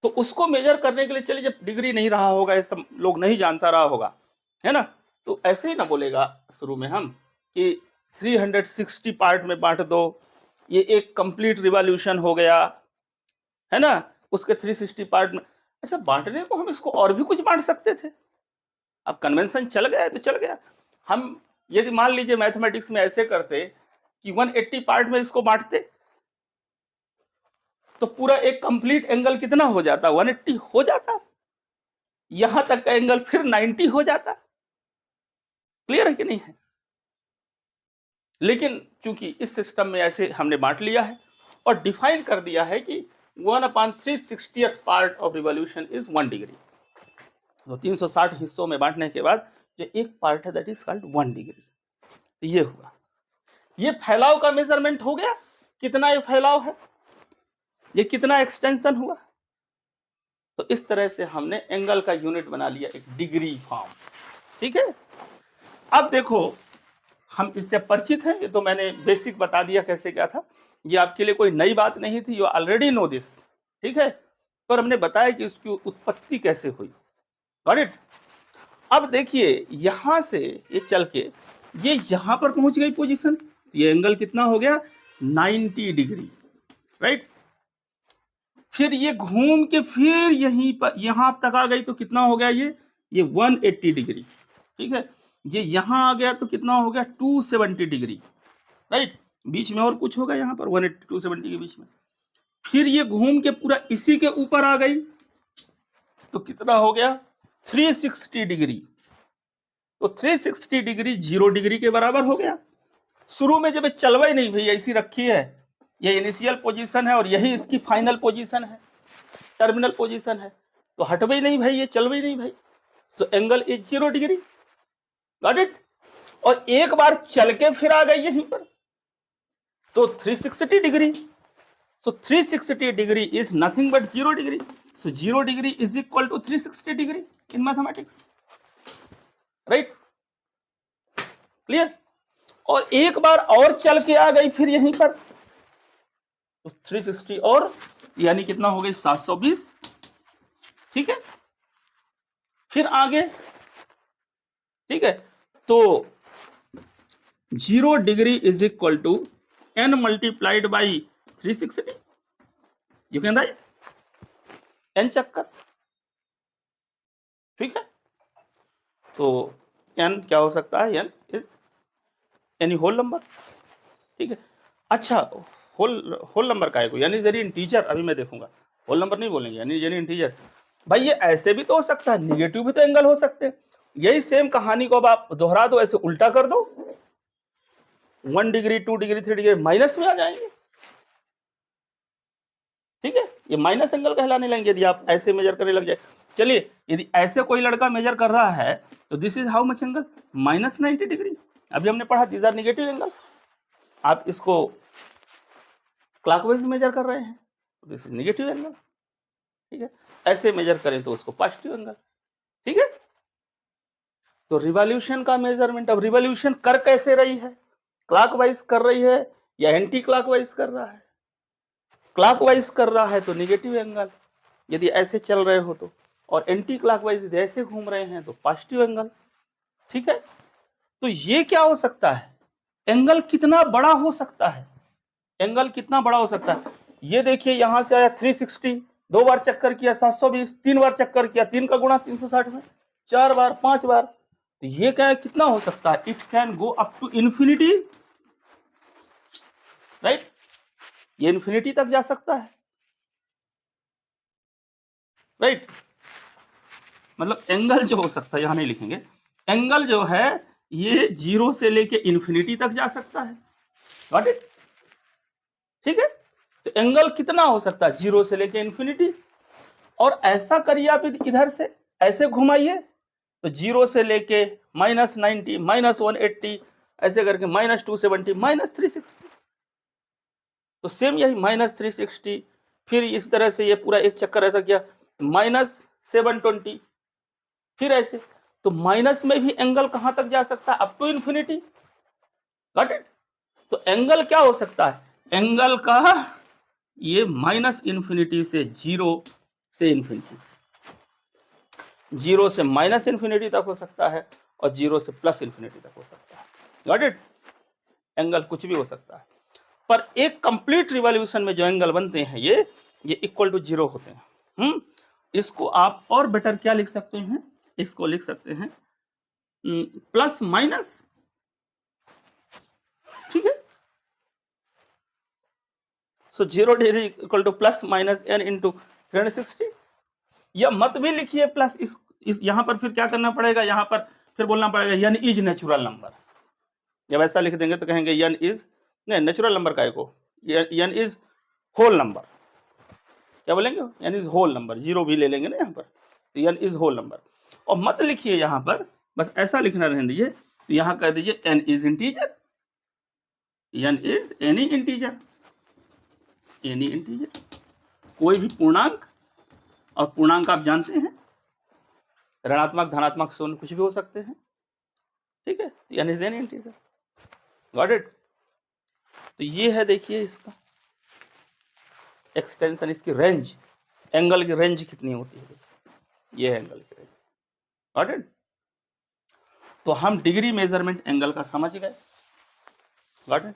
Speaker 1: तो उसको मेजर करने के लिए, चलिए जब डिग्री नहीं रहा होगा, ये सब लोग नहीं जानता रहा होगा, है ना, तो ऐसे ही ना बोलेगा शुरू में हम कि 360 पार्ट में बांट दो, ये एक कंप्लीट रिवॉल्यूशन हो गया, है ना। उसके 360 पार्ट में, अच्छा बांटने को हम इसको और भी कुछ बांट सकते थे। अब कन्वेंशन चल गया है तो चल गया। हम यदि मान लीजिए मैथमेटिक्स में ऐसे करते कि 180 पार्ट में इसको बांटते, तो पूरा एक कंप्लीट एंगल कितना हो जाता, 180 हो जाता, यहां तक का एंगल फिर 90 हो जाता। क्लियर है कि नहीं है? लेकिन चूंकि इस सिस्टम में ऐसे हमने बांट लिया है और डिफाइन कर दिया है कि 1/360th part of revolution is 1 degree. तो 360 हिस्सों में बांटने के बाद जो एक पार्ट है दैट इज कॉल्ड 1 डिग्री। तो ये हुआ, ये फैलाव का मेजरमेंट हो गया, कितना ये फैलाव है, ये कितना एक्सटेंशन हुआ। तो इस तरह से हमने एंगल का यूनिट बना लिया एक डिग्री फॉर्म, ठीक है। अब देखो, हम इससे परिचित हैं, ये तो मैंने बेसिक बता दिया कैसे क्या था, ये आपके लिए कोई नई बात नहीं थी, यू ऑलरेडी नो दिस, ठीक है। पर हमने बताया कि उसकी उत्पत्ति कैसे हुई, गॉट इट। अब देखिए यहां से ये चल के ये यहां पर पहुंच गई पोजीशन, तो ये एंगल कितना हो गया, 90 डिग्री, राइट। फिर ये घूम के फिर यहीं पर यहां तक आ गई, तो कितना हो गया ये 180 डिग्री, ठीक है। ये यहां आ गया तो कितना हो गया, 270 डिग्री, राइट। बीच में और कुछ होगा यहां पर 180 270 के बीच में। फिर ये घूम के पूरा इसी के ऊपर आ गई, तो कितना हो गया, 360 डिग्री। तो 360 डिग्री 0 डिग्री के बराबर हो गया। शुरू में जब चलवा ही नहीं, भैया ऐसी रखी है, ये इनिशियल पोजीशन है और यही इसकी फाइनल पोजीशन है, टर्मिनल पोजीशन है, तो हटवे नहीं भाई, ये चलवे नहीं भाई। So angle is 0 degree, got it. और एक बार चल के फिर आ गई यहीं पर, तो 360 degree. So 360 degree is nothing but 0 degree. So 0 degree is equal to 360 degree in mathematics, right? Clear? और एक बार और चल के आ गई फिर यहीं पर, तो 360 और यानी कितना हो गई 720, ठीक है। फिर आगे, ठीक है, तो 0 degree is equal to n multiplied by 360, you can write n चक्कर, ठीक है। तो n क्या हो सकता है, n is any whole number, ठीक है। अच्छा होल नंबर का है कोई, यानी जरिए इंटीजर, अभी मैं देखूंगा होल नंबर नहीं बोलेंगे, यानी इंटीजर। भाई ये ऐसे भी तो हो सकता है, निगेटिव भी तो एंगल हो सकते हैं। यही सेम कहानी को अब आप दोहरा दो, ऐसे उल्टा कर दो, 1 डिग्री 2 डिग्री 3 डिग्री माइनस में आ जाएंगे। ठीक है, ये माइनस एंगल कहलाने लगेंगे यदि आप ऐसे मेजर करने लग जाए। चलिए, यदि ऐसे कोई लड़का मेजर कर रहा है तो this is how much angle, -90 degree. अभी हमने पढ़ा दीज आर नेगेटिव एंगल। आप इसको क्लॉकवाइज मेजर कर रहे हैं, दिस इज नेगेटिव एंगल। ठीक है, ऐसे मेजर करें तो उसको पॉजिटिव एंगल। ठीक है, तो रिवॉल्यूशन का मेजरमेंट, अब रिवॉल्यूशन कर कैसे रही है, क्लॉकवाइज कर रही है या एंटी क्लॉकवाइज कर रहा है? क्लॉकवाइज कर रहा है तो नेगेटिव एंगल, यदि ऐसे चल रहे हो तो, और एंटी क्लॉकवाइज यदि ऐसे घूम रहे हैं तो पॉजिटिव एंगल। ठीक है, तो ये क्या हो सकता है, एंगल कितना बड़ा हो सकता है, एंगल कितना बड़ा हो सकता है। ये देखिए, यहां से आया 360, 2 बार चक्कर किया 720, 3 बार चक्कर किया, 3 का गुणा 360 में, 4 बार, 5 बार, तो ये क्या है, कितना हो सकता है, it can go up to infinity, right, ये इन्फिनिटी तक जा सकता है, राइट। मतलब एंगल जो हो सकता है, यहां नहीं लिखेंगे, एंगल जो है ये 0 से लेके इन्फिनिटी तक जा सकता है, गॉट इट। ठीक है, तो एंगल कितना हो सकता है, 0 से लेके इन्फिनिटी। और ऐसा करिए आप इधर से ऐसे घुमाइए तो 0 से लेके -90, -180, ऐसे करके -270, -360, तो सेम यही -360, फिर इस तरह से ये पूरा एक चक्कर ऐसा किया, -720, फिर ऐसे, तो माइनस में भी एंगल कहां तक जा सकता है, up to infinity, got it. तो एंगल क्या हो सकता है, एंगल का ये -इन्फिनिटी से 0 से इन्फिनिटी, 0 से -इन्फिनिटी तक हो सकता है, और 0 से +इन्फिनिटी तक हो सकता है, गॉट इट। एंगल कुछ भी हो सकता है, पर एक कंप्लीट रिवॉल्यूशन में जो एंगल बनते हैं ये इक्वल टू 0 होते हैं। इसको आप और बेटर क्या लिख सकते हैं, इसको लिख सकते हैं प्लस माइनस, ठीक है। So 0 degree equal to +-n into 360, या मत भी लिखिए प्लस, इस यहां पर फिर क्या करना पड़ेगा, यहां पर फिर बोलना पड़ेगा n इज नेचुरल नंबर। जब ऐसा लिख देंगे तो कहेंगे n इज, नहीं नेचुरल नंबर का को, n इज होल नंबर, क्या बोलेंगे, n इज होल नंबर, 0 भी ले लेंगे ना यहाँ पर, तो n इज होल नंबर। और मत लिखिए यहाँ पर, बस ऐसा लिखना रहने दीजिए, तो यहाँ कह दीजिए n is integer, n is any integer, any integer, कोई भी पूर्णांक, और पूर्णांक आप जानते हैं ऋणात्मक, धनात्मक, शून्य कुछ भी हो सकते हैं, ठीक है, n is any integer, got it. तो ये है, देखिए इसका एक्सटेंशन, इसकी रेंज, एंगल की रेंज कितनी होती है, ये है एंगल की रेंज, गॉट इट। तो हम डिग्री मेजरमेंट एंगल का समझ गए, गॉट इट।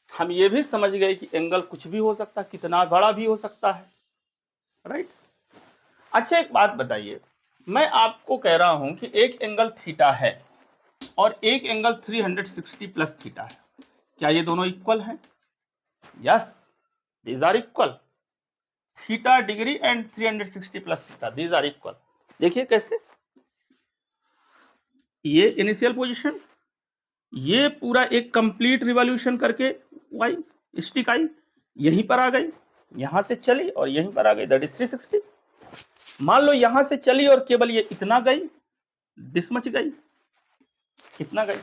Speaker 1: हम ये भी समझ गए कि एंगल कुछ भी हो सकता है, कितना बड़ा भी हो सकता है, राइट। अच्छा एक बात बताइए, मैं आपको कह रहा हूं कि एक एंगल थीटा है और एक एंगल 360 प्लस थीटा है, क्या ये दोनों इक्वल हैं? Yes, these are equal, theta degree and 360 plus theta, these are equal. देखिए कैसे, ये इनिशियल पोजीशन, ये पूरा एक कंप्लीट रिवॉल्यूशन करके वाई स्टिक आई, यहीं पर आ गई, यहां से चली और यहीं पर आ गई, दैट इज 360। मान लो यहां से चली और केवल ये इतना गई, दिस मच गई, इतना गई,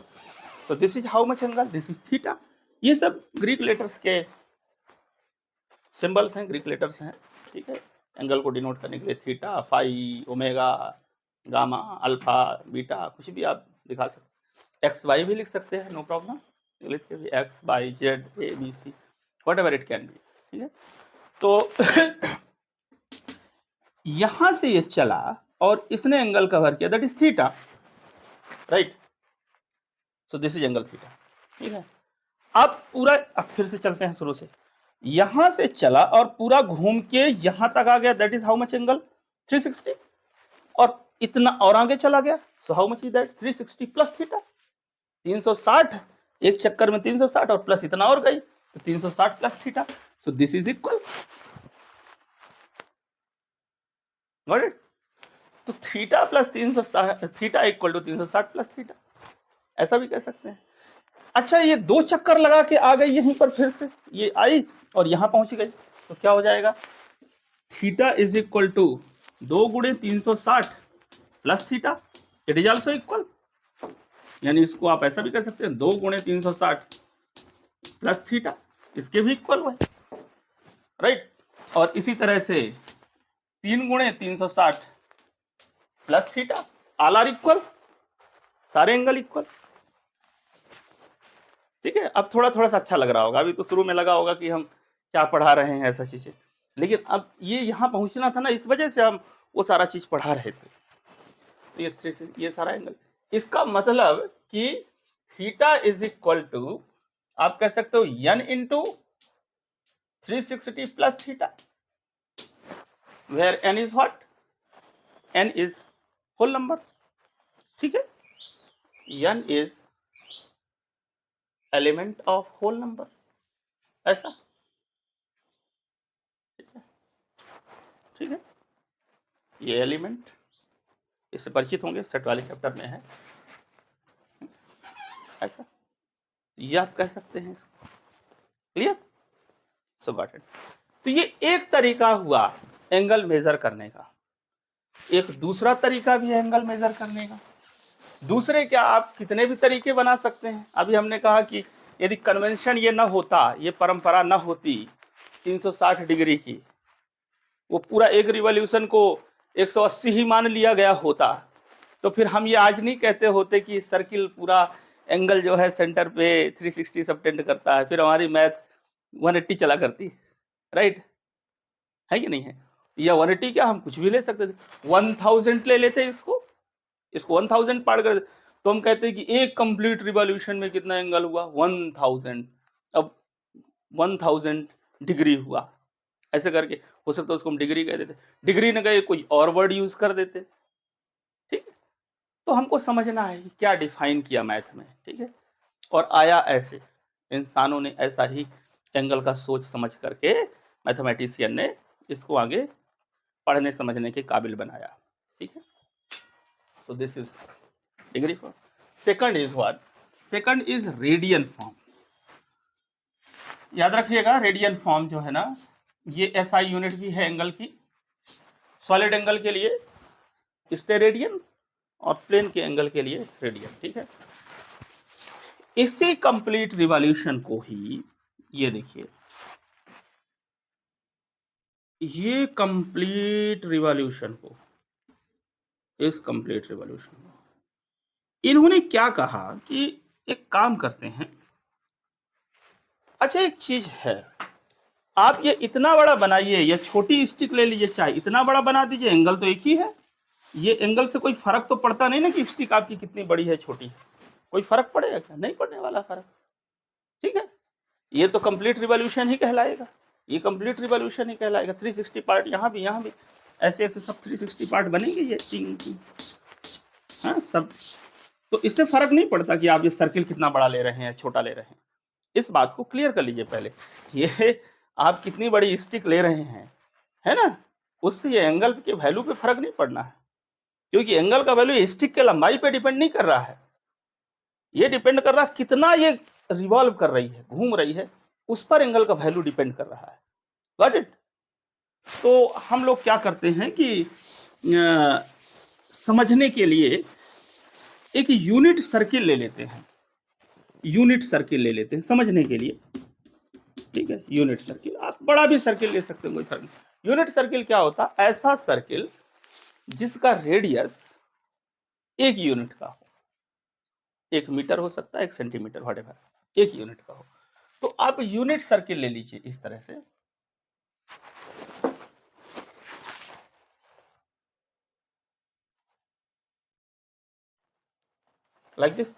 Speaker 1: तो this is how much angle, this is theta. ये सब ग्रीक लेटर्स के सिंबल्स हैं, ग्रीक लेटर्स हैं, ठीक है, एंगल को डिनोट करने के लिए, theta, phi, omega, gamma, alpha, beta, कुछ भी आप दिखा सकते हैं, एक्स वाई भी लिख सकते हैं, नो प्रॉब्लम, इंग्लिश के भी x y z a b c, whatever it can be, ठीक है। तो यहां से ये चला और इसने एंगल कवर किया, that is theta, right. So this is angle theta, ठीक है। अब पूरा, अब फिर से चलते हैं शुरू से, यहां से चला और पूरा घूम के यहां तक आ गया, that is how much angle, 360, और इतना और आगे चला गया, so how much is that, 360 plus theta, 360, एक चक्कर में 360 और प्लस इतना और गई, तो 360 plus theta, so this is equal, got it. तो theta plus 360, theta equal to 360 plus theta, ऐसा भी कह सकते हैं। अच्छा, ये दो चक्कर लगा के आ गई यहीं पर, फिर से ये आई और यहां पहुंच गई, तो क्या हो जाएगा, थीटा इज इक्वल टू 2 गुणे 360 plus theta, it is also equal, यानी इसको आप ऐसा भी कह सकते हैं 2 गुणे 360 प्लस थीटा, इसके भी इक्वल हुए, राइट। और इसी तरह से 3 गुणे 360 plus theta, all are equal, सारे एंगल इक्वल, ठीक है। अब थोड़ा थोड़ा सा अच्छा लग रहा होगा, अभी तो शुरू में लगा होगा कि हम क्या पढ़ा रहे हैं ऐसा चीजें, लेकिन अब ये यहाँ पहुंचना था ना, इस वजह से हम वो सारा चीज पढ़ा रहे थे। तो ये 3 ये सारा एंगल, इसका मतलब कि थीटा इज इक्वल टू, आप कह सकते हो n into 360 plus theta, where n is what, n is whole number, ठीक है, n is element of whole number, ऐसा, ठीक है। ये एलिमेंट, इससे परिचित होंगे, सेट वाले चैप्टर में है, ऐसा, ये आप कह सकते हैं इसको, क्लियर, सो गॉट इट। तो ये एक तरीका हुआ एंगल मेजर करने का। एक दूसरा तरीका भी है एंगल मेजर करने का। दूसरे क्या, आप कितने भी तरीके बना सकते हैं। अभी हमने कहा कि यदि कन्वेंशन ये ना होता, ये परंपरा ना होती 360 डिग्री की, वो पूरा एक रिवॉल्यूशन को 180 ही मान लिया गया होता, तो फिर हम ये आज नहीं कहते होते कि सर्किल पूरा एंगल जो है सेंटर पे 360 सबटेंड करता है, फिर हमारी मैथ 180 चला करती, राइट, है कि नहीं है। या 180 क्या, हम कुछ भी ले सकते थे, 1000 ले लेते इसको 1000 पार कर देते, तो हम कहते हैं कि एक कंप्लीट रिवॉल्यूशन में कितना एंगल हुआ, 1000, अब 1000 डिग्री हुआ, ऐसे करके हो सकता है उसको हम डिग्री कह देते, डिग्री न कहे कोई और वर्ड यूज कर देते, ठीक है। तो हमको समझना है कि क्या डिफाइन किया मैथ में, ठीक है, और आया ऐसे, इंसानों ने ऐसा ही एंगल का सोच समझ करके मैथमेटिशियन ने इसको आगे पढ़ने समझने के काबिल बनाया, ठीक है। So this is degree form. Second is what, second is radian form. याद रखिएगा, रेडियन फॉर्म जो है ना, ये एसआई यूनिट भी है एंगल की। सॉलिड एंगल के लिए स्टेरेडियन और प्लेन के एंगल के लिए रेडियन, ठीक है। इसी कंप्लीट रिवॉल्यूशन को ही, ये देखिए, ये कंप्लीट रिवॉल्यूशन को, इस कंप्लीट रिवॉल्यूशन को इन्होंने क्या कहा कि एक काम करते हैं। अच्छा, एक चीज है, आप ये इतना बड़ा बनाइए या छोटी स्टिक ले लीजिए, चाहे इतना बड़ा बना दीजिए, एंगल तो एक ही है। ये एंगल से कोई फर्क तो पड़ता नहीं ना कि स्टिक आपकी कितनी बड़ी है छोटी है, कोई फर्क पड़ेगा क्या, नहीं पड़ने वाला फर्क, ठीक है। ये तो कंप्लीट रिवॉल्यूशन ही कहलाएगा, ये कंप्लीट रिवॉल्यूशन ही कहलाएगा। 360 पार्ट यहाँ भी ऐसे ऐसे सब 360 पार्ट बनेंगे ये, हाँ सब। तो इससे फर्क नहीं पड़ता कि आप ये सर्किल कितना बड़ा ले रहे हैं छोटा ले रहे हैं, इस बात को क्लियर कर लीजिए पहले। ये आप कितनी बड़ी स्टिक ले रहे हैं, है ना, उससे ये एंगल के वैल्यू पे फर्क नहीं पड़ना है, क्योंकि एंगल का वैल्यू स्टिक के लंबाई पे डिपेंड नहीं कर रहा है, ये डिपेंड कर रहा है कितना ये रिवॉल्व कर रही है, घूम रही है, उस पर एंगल का वैल्यू डिपेंड कर रहा है, गॉट इट। तो हम लोग क्या करते हैं कि समझने के लिए एक यूनिट सर्किल ले लेते हैं, यूनिट सर्किल ले लेते हैं समझने के लिए, ठीक है। यूनिट सर्किल, आप बड़ा भी सर्किल ले सकते हैं, कोई फर्क नहीं। यूनिट सर्किल क्या होता, ऐसा सर्किल जिसका रेडियस 1 यूनिट का हो, 1 मीटर हो सकता है, 1 सेंटीमीटर, व्हाटएवर, 1 यूनिट का हो। तो आप यूनिट सर्किल ले लीजिए इस तरह से, लाइक दिस,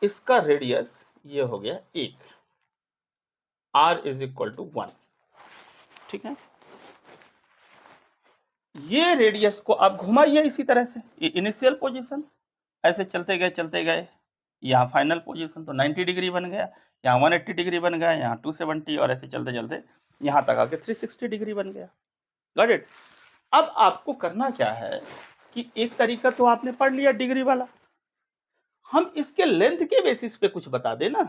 Speaker 1: इसका रेडियस ये हो गया 1, r इज इक्वल टू 1, ठीक है। ये रेडियस को आप घुमाइए इसी तरह से, ये इनिशियल पोजीशन, ऐसे चलते गए, यहाँ फाइनल पोजीशन, तो 90 डिग्री बन गया। यहाँ 180 डिग्री बन गया, यहाँ 270 और ऐसे चलते चलते यहाँ तक आके 360 डिग्री बन गया। Got it. अब आपको करना क्या है कि एक तरीका तो आपने पढ़ लिया डिग्री वाला, हम इसके लेंथ के बेसिस पे कुछ बता देना।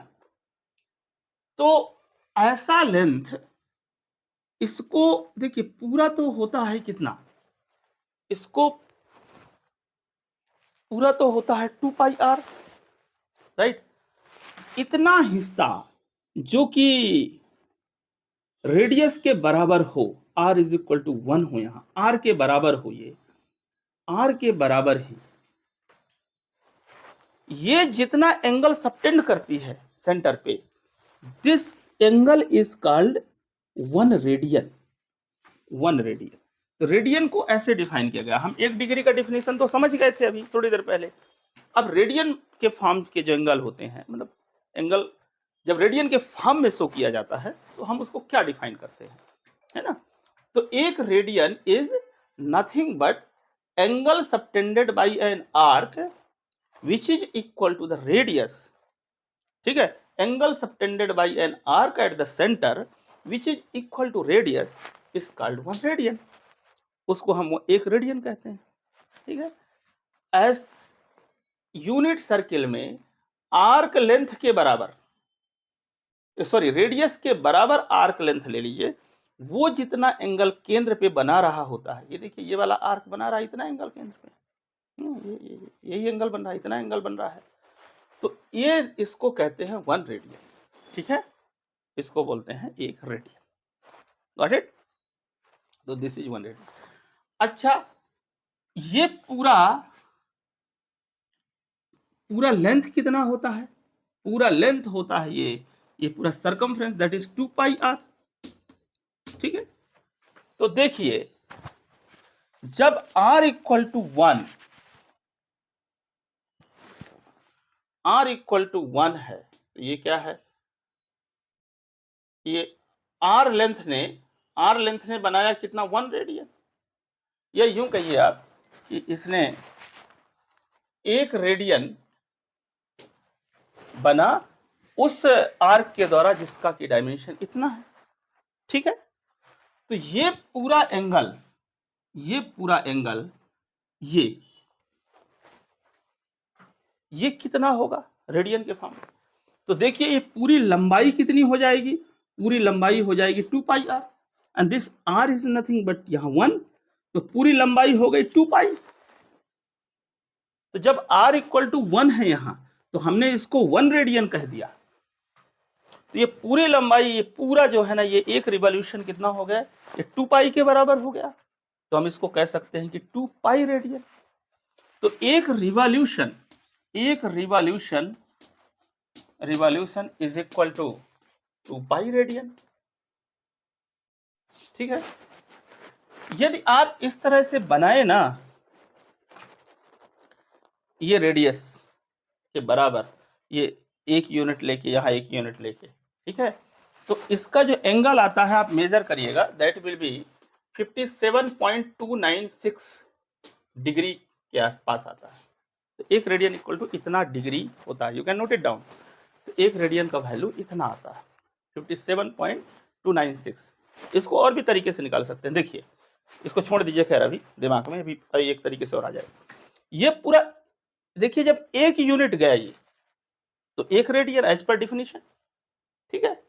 Speaker 1: तो ऐसा लेंथ, इसको देखिए पूरा तो होता है कितना, इसको पूरा तो होता है 2 पाई आर, राइट। इतना हिस्सा जो कि रेडियस के बराबर हो, r इज इक्वल टू 1 हो, यहां r के बराबर हो, ये r के बराबर ही ये जितना एंगल सबटेंड करती है सेंटर पे, this angle is called 1 radian. 1 radian, तो रेडियन को ऐसे डिफाइन किया गया। हम 1 डिग्री का डिफिनेशन तो समझ गए थे अभी थोड़ी देर पहले। अब रेडियन के फॉर्म के जो एंगल होते हैं, मतलब एंगल जब रेडियन के फॉर्म में शो किया जाता है तो हम उसको क्या डिफाइन करते हैं, है ना। तो एक radian is nothing but angle subtended by an arc which is equal to the radius, ठीक है। Angle subtended by an arc at the centre which is equal to radius is called 1 radian. उसको हम 1 radian कहते हैं, ठीक है। As unit circle में arc length के बराबर, सॉरी रेडियस के बराबर आर्क लेंथ ले लीजिए, वो जितना एंगल केंद्र पे बना रहा होता है, ये देखिए ये वाला आर्क बना रहा है इतना एंगल केंद्र पे, यही एंगल बन रहा है, इतना एंगल बन रहा है, तो ये इसको कहते हैं 1 रेडियन, ठीक है। इसको बोलते हैं 1 रेडियन। Got it. तो दिस इज 1 रेडियन। अच्छा, ये पूरा लेंथ कितना होता है? पूरा लेंथ होता है ये पूरा circumference, that is 2 pi r, ठीक है। तो देखिए जब r equal to 1, r equal to 1 है, तो ये क्या है, ये r लेंथ ने बनाया कितना, 1 रेडियन। या यूं कहिए आप कि इसने 1 रेडियन बना उस आर्क के द्वारा जिसका की डायमेंशन इतना है, ठीक है। तो ये पूरा एंगल ये कितना होगा रेडियन के फॉर्म में? तो देखिए ये पूरी लंबाई कितनी हो जाएगी, पूरी लंबाई हो जाएगी 2 pi r, and this r is nothing but यहां 1, तो पूरी लंबाई हो गई 2 पाई। तो जब r इक्वल टू 1 है यहां, तो हमने इसको 1 रेडियन कह दिया। तो ये पूरी लंबाई, ये पूरा जो है ना, ये एक रिवॉल्यूशन कितना हो गया, ये 2 पाई के बराबर हो गया। तो हम इसको कह सकते हैं कि 2 पाई रेडियन। तो एक revolution is equal to 2 pi radian, ठीक है। यदि आप इस तरह से बनाए ना, ये रेडियस के बराबर, ये 1 यूनिट लेके, यहाँ 1 यूनिट लेके, ठीक है, तो इसका जो एंगल आता है आप मेजर करिएगा, दैट विल बी 57.296 डिग्री के आसपास आता है। तो 1 रेडियन इक्वल टू इतना डिग्री होता है, you can note it down. तो 1 रेडियन का वैल्यू इतना आता है 57.296। इसको और भी तरीके से निकाल सकते हैं, देखिए इसको छोड़ दीजिए, खैर अभी दिमाग में अभी एक तरीके से और आ जाए। ये पूरा देखिए, जब 1 यूनिट गया ये, तो 1 रेडियन एज पर डिफिनीशन, ठीक है,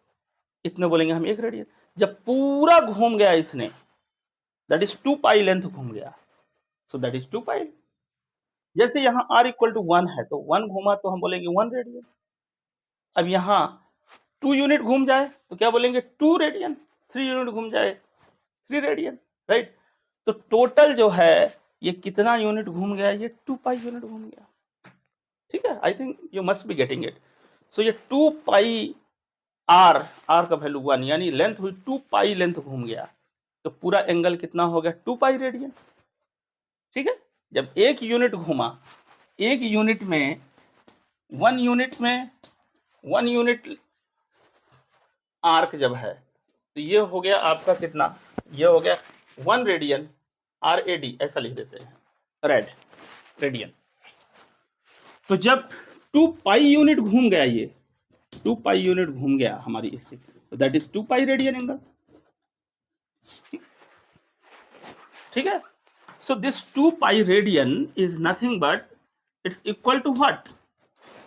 Speaker 1: इतने बोलेंगे हम 1 रेडियन। जब पूरा घूम गया इसने, दैट इज 2 पाई लेंथ घूम गया, सो दैट इज 2 पाई। जैसे यहाँ r इक्वल टू 1 है, तो 1 घूमा तो हम बोलेंगे 1 रेडियन। अब यहाँ 2 यूनिट घूम जाए तो क्या बोलेंगे, 2 रेडियन। 3 यूनिट घूम जाए 3 रेडियन, राइट। तो टोटल जो है ये कितना यूनिट घूम गया, ये 2 पाई यूनिट घूम गया, ठीक है। I think you must be getting it. So ये 2 पाई आर का वैल्यू 1, यानी लेंथ हुई 2 पाई लेंथ घूम गया, तो पूरा एंगल कितना हो गया, 2 पाई रेडियन, ठीक है। जब 1 यूनिट घूमा, 1 यूनिट में 1 यूनिट आर्क जब है, तो ये हो गया आपका कितना, ये हो गया 1 रेडियन, RAD ऐसा लिख देते हैं, रेडियन। तो जब 2 पाई यूनिट घूम गया ये, 2 पाई यूनिट घूम गया हमारी स्टिक, तो that is 2 pi radian angle. ठीक है, so this 2 pi radian is nothing but it's equal to what,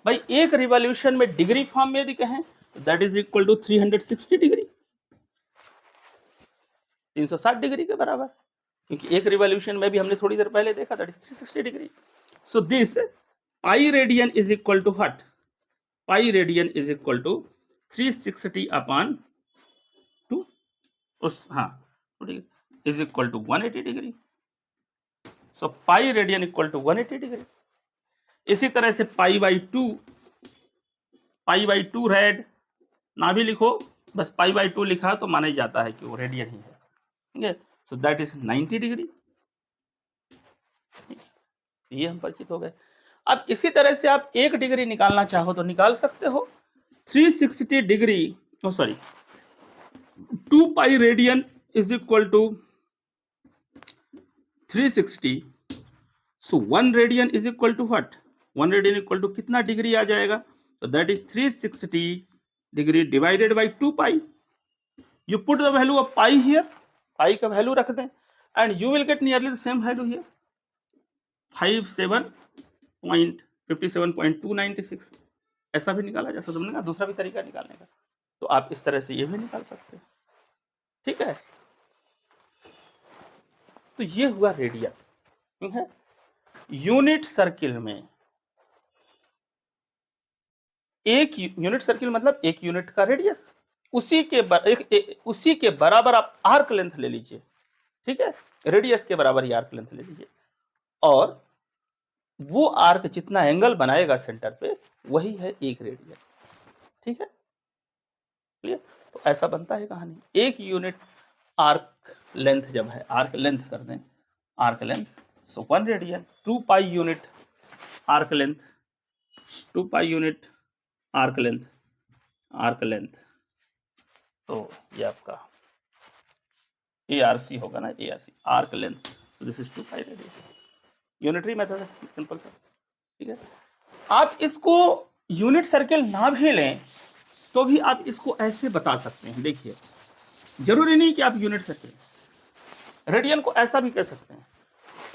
Speaker 1: भाई एक रिवॉल्यूशन में डिग्री फॉर्म में यदि कहें तो that is equal to 360 degree, 360 degree के बराबर, क्योंकि एक रिवॉल्यूशन में भी हमने थोड़ी देर पहले देखा that is 360 degree. So this pi radian is equal to what, pi radian is equal to 360 upon 2, हाँ is equal to 180 degree. So pi radian equal to 180 degree. इसी तरह से पाई बाई 2 रेड ना भी लिखो, बस पाई बाई 2 लिखा तो माना ही जाता है कि वो रेडियन ही है। ठीक है, सो दैट इज 90 डिग्री। ये हम परिचित हो गए। अब इसी तरह से आप 1 डिग्री निकालना चाहो तो निकाल सकते हो। 360 degree, sorry 2 pi radian is equal to 360, so 1 radian is equal to what, 1 radian equal to कितना डिग्री आ जाएगा, तो that is 360 degree divided by 2 pi. You put the value of pi here, pi का value रख दें and you will get nearly the same value here, 57.296। ऐसा भी निकाला जा सकता है, तुमने कहा दूसरा भी तरीका निकालने का, तो आप इस तरह से ये भी निकाल सकते हैं। ठीक है, तो ये हुआ रेडियन। ठीक है, यूनिट सर्किल में एक यूनिट सर्किल मतलब 1 यूनिट का रेडियस, उसी के बराबर आप आर्क लेंथ ले लीजिए। ठीक है, रेडियस के बराबर ही आर्क लेंथ ले लीजिए, और वो आर्क जितना एंगल बनाएगा सेंटर पे वही है 1 रेडियन। ठीक है, क्लियर? तो ऐसा बनता है कहानी। 1 यूनिट आर्क लेंथ जब है, आर्क लेंथ कर दें, आर्क लेंथ, सो 1 रेडियन। 2 पाई यूनिट आर्क लेंथ, 2 पाई unit arc length, arc length, तो ये आपका ARC होगा ना, ARC आर्क लेंथ, तो this is 2 pi radian. Unitary method है, सिंपल सा। ठीक है, आप इसको यूनिट सर्किल ना भी लें तो भी आप इसको ऐसे बता सकते हैं। देखिए, जरूरी नहीं कि आप यूनिट सर्किल, रेडियन को ऐसा भी कह सकते हैं,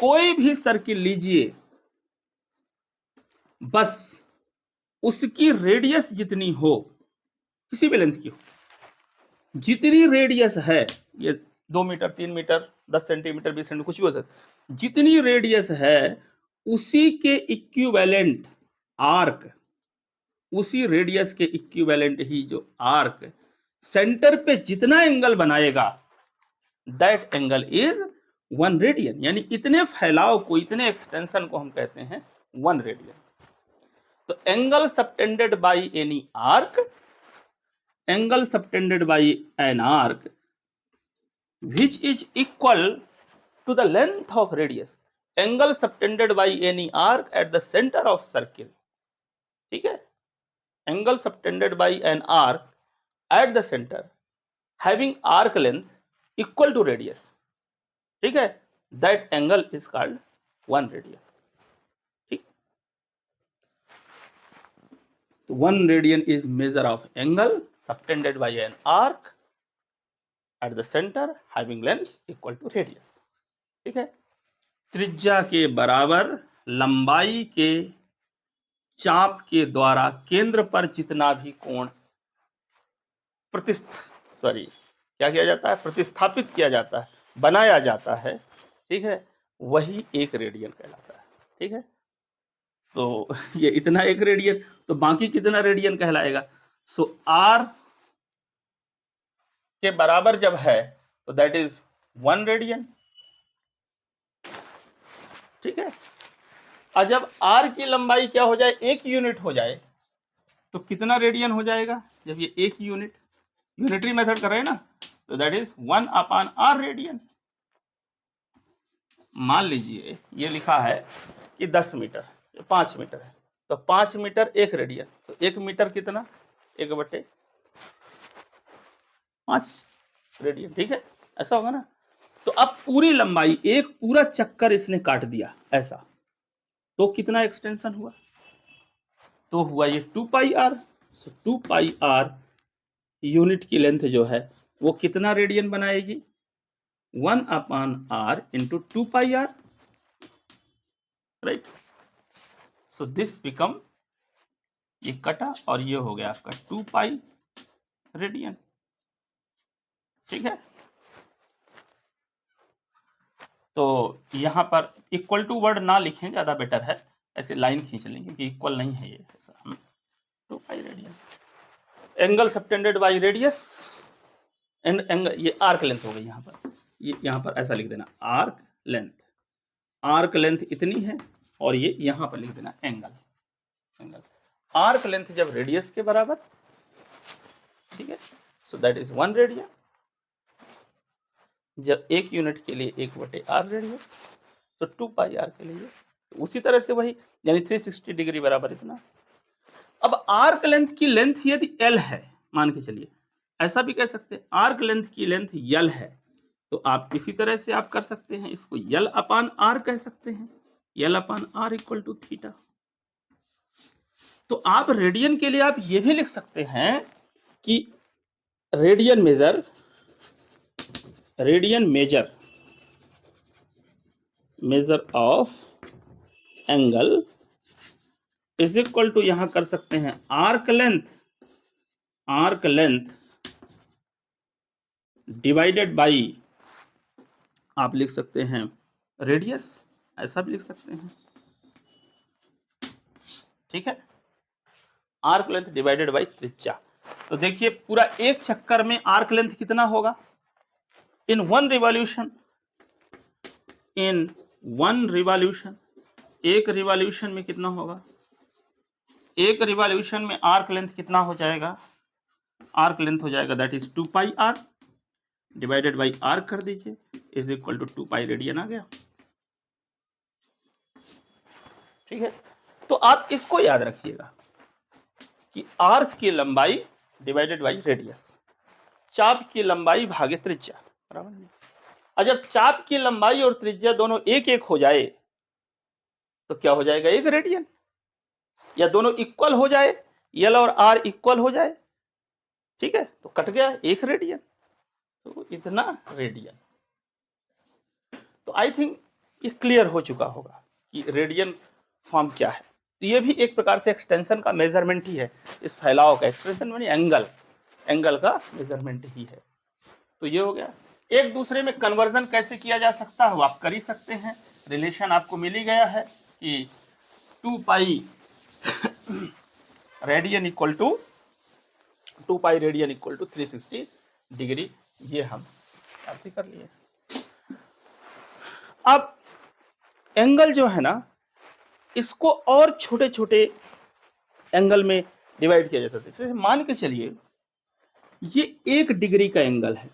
Speaker 1: कोई भी सर्किल लीजिए, बस उसकी रेडियस जितनी हो, किसी भी लेंथ की हो, जितनी रेडियस है, ये 2 मीटर 3 मीटर 10 सेंटीमीटर 20 सेंटीमीटर कुछ भी हो सकता है, जितनी रेडियस है उसी के इक्विवेलेंट आर्क, उसी रेडियस के इक्विवेलेंट ही जो आर्क सेंटर पे जितना एंगल बनाएगा दैट एंगल इज 1 रेडियन। यानी इतने फैलाव को, इतने एक्सटेंशन को हम कहते हैं 1 रेडियन। तो angle subtended by any arc, angle subtended by an arc which is equal to the length of radius, angle subtended by any arc at the center of circle। ठीक है, angle subtended by an arc at the center having arc length equal to radius। ठीक है, that angle is called 1 radian। ठीक, तो 1 radian is measure of angle subtended by an arc at the center having length equal to radius। ठीक है, त्रिज्या के बराबर लंबाई के चाप के द्वारा केंद्र पर जितना भी कोण क्या किया जाता है, प्रतिस्थापित किया जाता है, बनाया जाता है, ठीक है, वही 1 रेडियन कहलाता है। ठीक है, तो ये इतना 1 रेडियन, तो बाकी कितना रेडियन कहलाएगा, सो R के बराबर जब है तो दैट इज 1 रेडियन। ठीक है, और जब R की लंबाई क्या हो जाए, 1 यूनिट हो जाए, तो कितना रेडियन हो जाएगा, जब ये 1 यूनिट, यूनिटरी मेथड कर रहे हैं ना, तो that is 1 upon R radian. मान लीजिए ये लिखा है कि 10 मीटर, 5 मीटर है, तो 5 मीटर 1 रेडियन, तो 1 मीटर कितना, 1/5 रेडियन। ठीक है, ऐसा होगा ना। तो अब पूरी लंबाई, एक पूरा चक्कर इसने काट दिया ऐसा, तो कितना एक्सटेंशन हुआ, तो हुआ ये 2 पाई R। So 2 pi r unit की लेंथ जो है वो कितना रेडियन बनाएगी? 1/r into 2 pi r, right. So this become, ये कटा और ये हो गया आपका 2 पाई रेडियन, ठीक है। तो यहां पर इक्वल टू वर्ड ना लिखें, ज्यादा बेटर है, ऐसे लाइन खींच लें क्योंकि इक्वल नहीं है ये ऐसा। 2 pi radian, angle subtended by radius and angle, ये आर्क लेंथ हो गई यहाँ पर, ये यहाँ पर ऐसा लिख देना आर्क लेंथ, आर्क लेंथ इतनी है और ये यहाँ पर लिख देना एंगल, एंगल आर्क लेंथ जब रेडियस के बराबर, ठीक है। सो दैट इज 1 रेडियन, जब एक यूनिट के लिए 1/r रेडियस, तो 2 पाई आर के लिए तो उसी तरह से वही, यानी 360 डिग्री बराबर इतना। अब आर्क लेंथ की लेंथ यदि l है, मान के चलिए, ऐसा भी कह सकते हैं आर्क लेंथ की लेंथ l है, तो आप इसी तरह से आप कर सकते हैं, इसको l/r कह सकते हैं, l/r इक्वल टू थीटा। तो आप रेडियन के लिए आप ये भी लिख सकते हैं कि radian measure of angle is equal to, यहां कर सकते हैं आर्क लेंथ डिवाइडेड बाई, आप लिख सकते हैं रेडियस, ऐसा भी लिख सकते हैं, ठीक है। आर्क लेंथ डिवाइडेड बाई त्रिज्या। तो देखिए पूरा एक चक्कर में आर्क लेंथ कितना होगा? इन वन रिवॉल्यूशन, एक रिवॉल्यूशन में कितना होगा? एक रिवॉल्यूशन में आर्क लेंथ कितना हो जाएगा? आर्क लेंथ हो जाएगा that is 2 pi r divided by r कर दीजिए, is equal to 2 pi radian आ गया, ठीक है। तो आप इसको याद रखिएगा कि आर्क की लंबाई डिवाइडेड बाई रेडियस, चाप की लंबाई भागे त्रिज्या, बराबर। और जब चाप की लंबाई और त्रिज्या दोनों एक एक हो जाए तो क्या हो जाएगा? 1 रेडियन। या दोनों इक्वल हो जाए, एल और आर इक्वल हो जाए, ठीक है, तो कट गया 1 रेडियन, तो इतना रेडियन। तो आई थिंक ये क्लियर हो चुका होगा कि रेडियन फॉर्म क्या है। तो ये भी एक प्रकार से एक्सटेंशन का मेजरमेंट ही है, इस फैलाव का एक्सटेंशन मानी एंगल का मेजरमेंट ही है। तो ये हो गया। एक दूसरे में कन्वर्जन कैसे किया जा सकता है आप कर ही सकते हैं, रिलेशन आपको मिल ही गया है कि 2 pi radian equal to 360 degree, ये हम ऐसे कर लिए। अब एंगल जो है ना, इसको और छोटे छोटे एंगल में डिवाइड किया जा सकता है। जैसे मान के चलिए ये 1 डिग्री का एंगल है,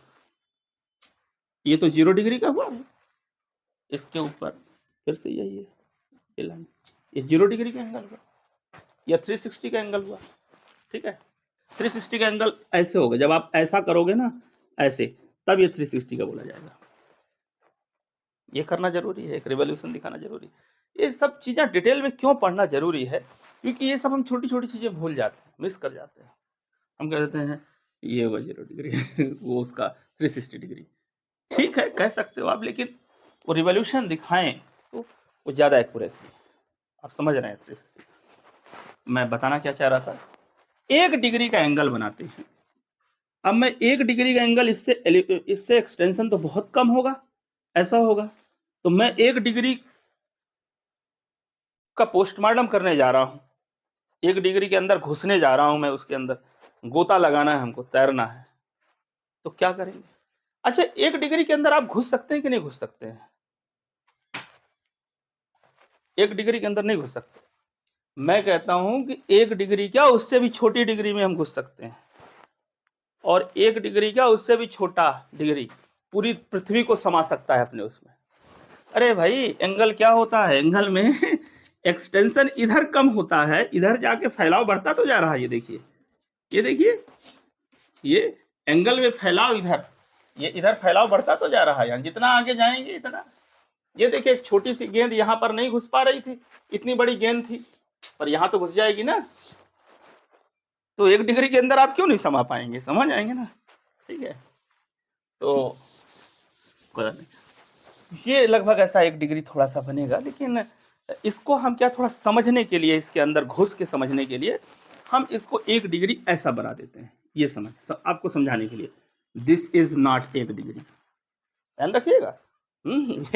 Speaker 1: ये तो 0 डिग्री का हुआ है, इसके ऊपर फिर से यही है, ये 0 डिग्री का एंगल हुआ या 360 का एंगल हुआ, ठीक है। 360 का एंगल ऐसे होगा, जब आप ऐसा करोगे ना ऐसे, तब ये 360 का बोला जाएगा। ये करना जरूरी है, एक रिवॉल्यूशन दिखाना जरूरी है। ये सब चीजें डिटेल में क्यों पढ़ना जरूरी है? क्योंकि ये सब हम छोटी छोटी चीजें भूल जाते हैं, मिस कर जाते हैं। हम कह देते हैं ये वो 0 डिग्री वो उसका 360 डिग्री, ठीक है कह सकते हो आप, लेकिन वो रिवॉल्यूशन दिखाएं तो वो ज्यादा एक्यूरेसी है। आप समझ रहे हैं 360? मैं बताना क्या चाह रहा था, 1 डिग्री का एंगल बनाते हैं। अब मैं 1 डिग्री का एंगल, इससे एक्सटेंशन तो बहुत कम होगा, ऐसा होगा, तो मैं 1 डिग्री का पोस्टमार्टम करने जा रहा हूं, 1 डिग्री के अंदर घुसने जा रहा हूं मैं, उसके अंदर गोता लगाना है हमको, तैरना है, तो क्या करेंगे? अच्छा 1 डिग्री के अंदर आप घुस सकते हैं कि नहीं घुस सकते हैं? 1 डिग्री के अंदर नहीं घुस सकते। मैं कहता हूं कि 1 डिग्री क्या, उससे भी छोटी डिग्री में हम घुस सकते हैं, और 1 डिग्री क्या, उससे भी छोटा डिग्री पूरी पृथ्वी को समा सकता है अपने उसमें। अरे भाई एंगल क्या होता है, एंगल में एक्सटेंशन इधर कम होता है, इधर जाके फैलाव बढ़ता तो जा रहा है। ये देखिए, ये देखिए, ये एंगल में फैलाव इधर, ये इधर फैलाव बढ़ता तो जा रहा है, जितना आगे जाएंगे इतना। ये देखिए एक छोटी सी गेंद यहाँ पर नहीं घुस पा रही थी, इतनी बड़ी गेंद थी, पर यहाँ तो घुस जाएगी ना। तो 1 डिग्री के अंदर आप क्यों नहीं समा पाएंगे, समझ आएंगे ना, ठीक है। तो कोई नहीं, ये लगभग ऐसा 1 डिग्री थोड़ा सा बनेगा, लेकिन इसको हम क्या थोड़ा समझने के लिए, इसके अंदर घुस के समझने के लिए हम इसको 1 डिग्री ऐसा बना देते हैं, ये आपको समझाने के लिए। दिस इज नॉट 1 डिग्री, ध्यान रखिएगा।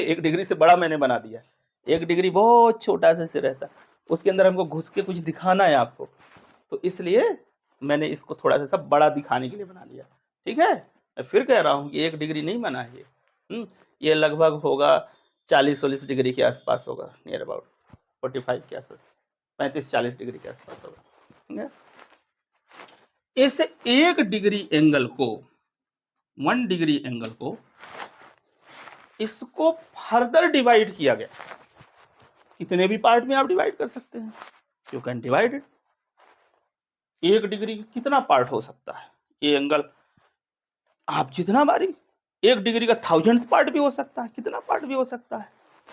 Speaker 1: 1 डिग्री से बड़ा मैंने बना दिया। 1 डिग्री बहुत छोटा सा से रहता, उसके अंदर हमको घुस के कुछ दिखाना है आपको, तो इसलिए मैंने इसको थोड़ा सा सब बड़ा दिखाने के लिए बना लिया, ठीक है। मैं फिर कह रहा हूँ कि 1 डिग्री नहीं बना है ये लगभग होगा 40-40 डिग्री के आसपास होगा, नियर अबाउट 45 के आसपास, 35-40 डिग्री के आसपास होगा, ठीक है। इस 1 डिग्री एंगल को, 1 डिग्री एंगल को, इसको फर्दर डिवाइड किया गया। कितने भी पार्ट में आप डिवाइड कर सकते हैं, you can divide it. 1 degree कितना पार्ट हो सकता है ये एंगल, आप जितना बारी, 1 डिग्री का 1000th पार्ट भी हो सकता है, कितना पार्ट भी हो सकता है,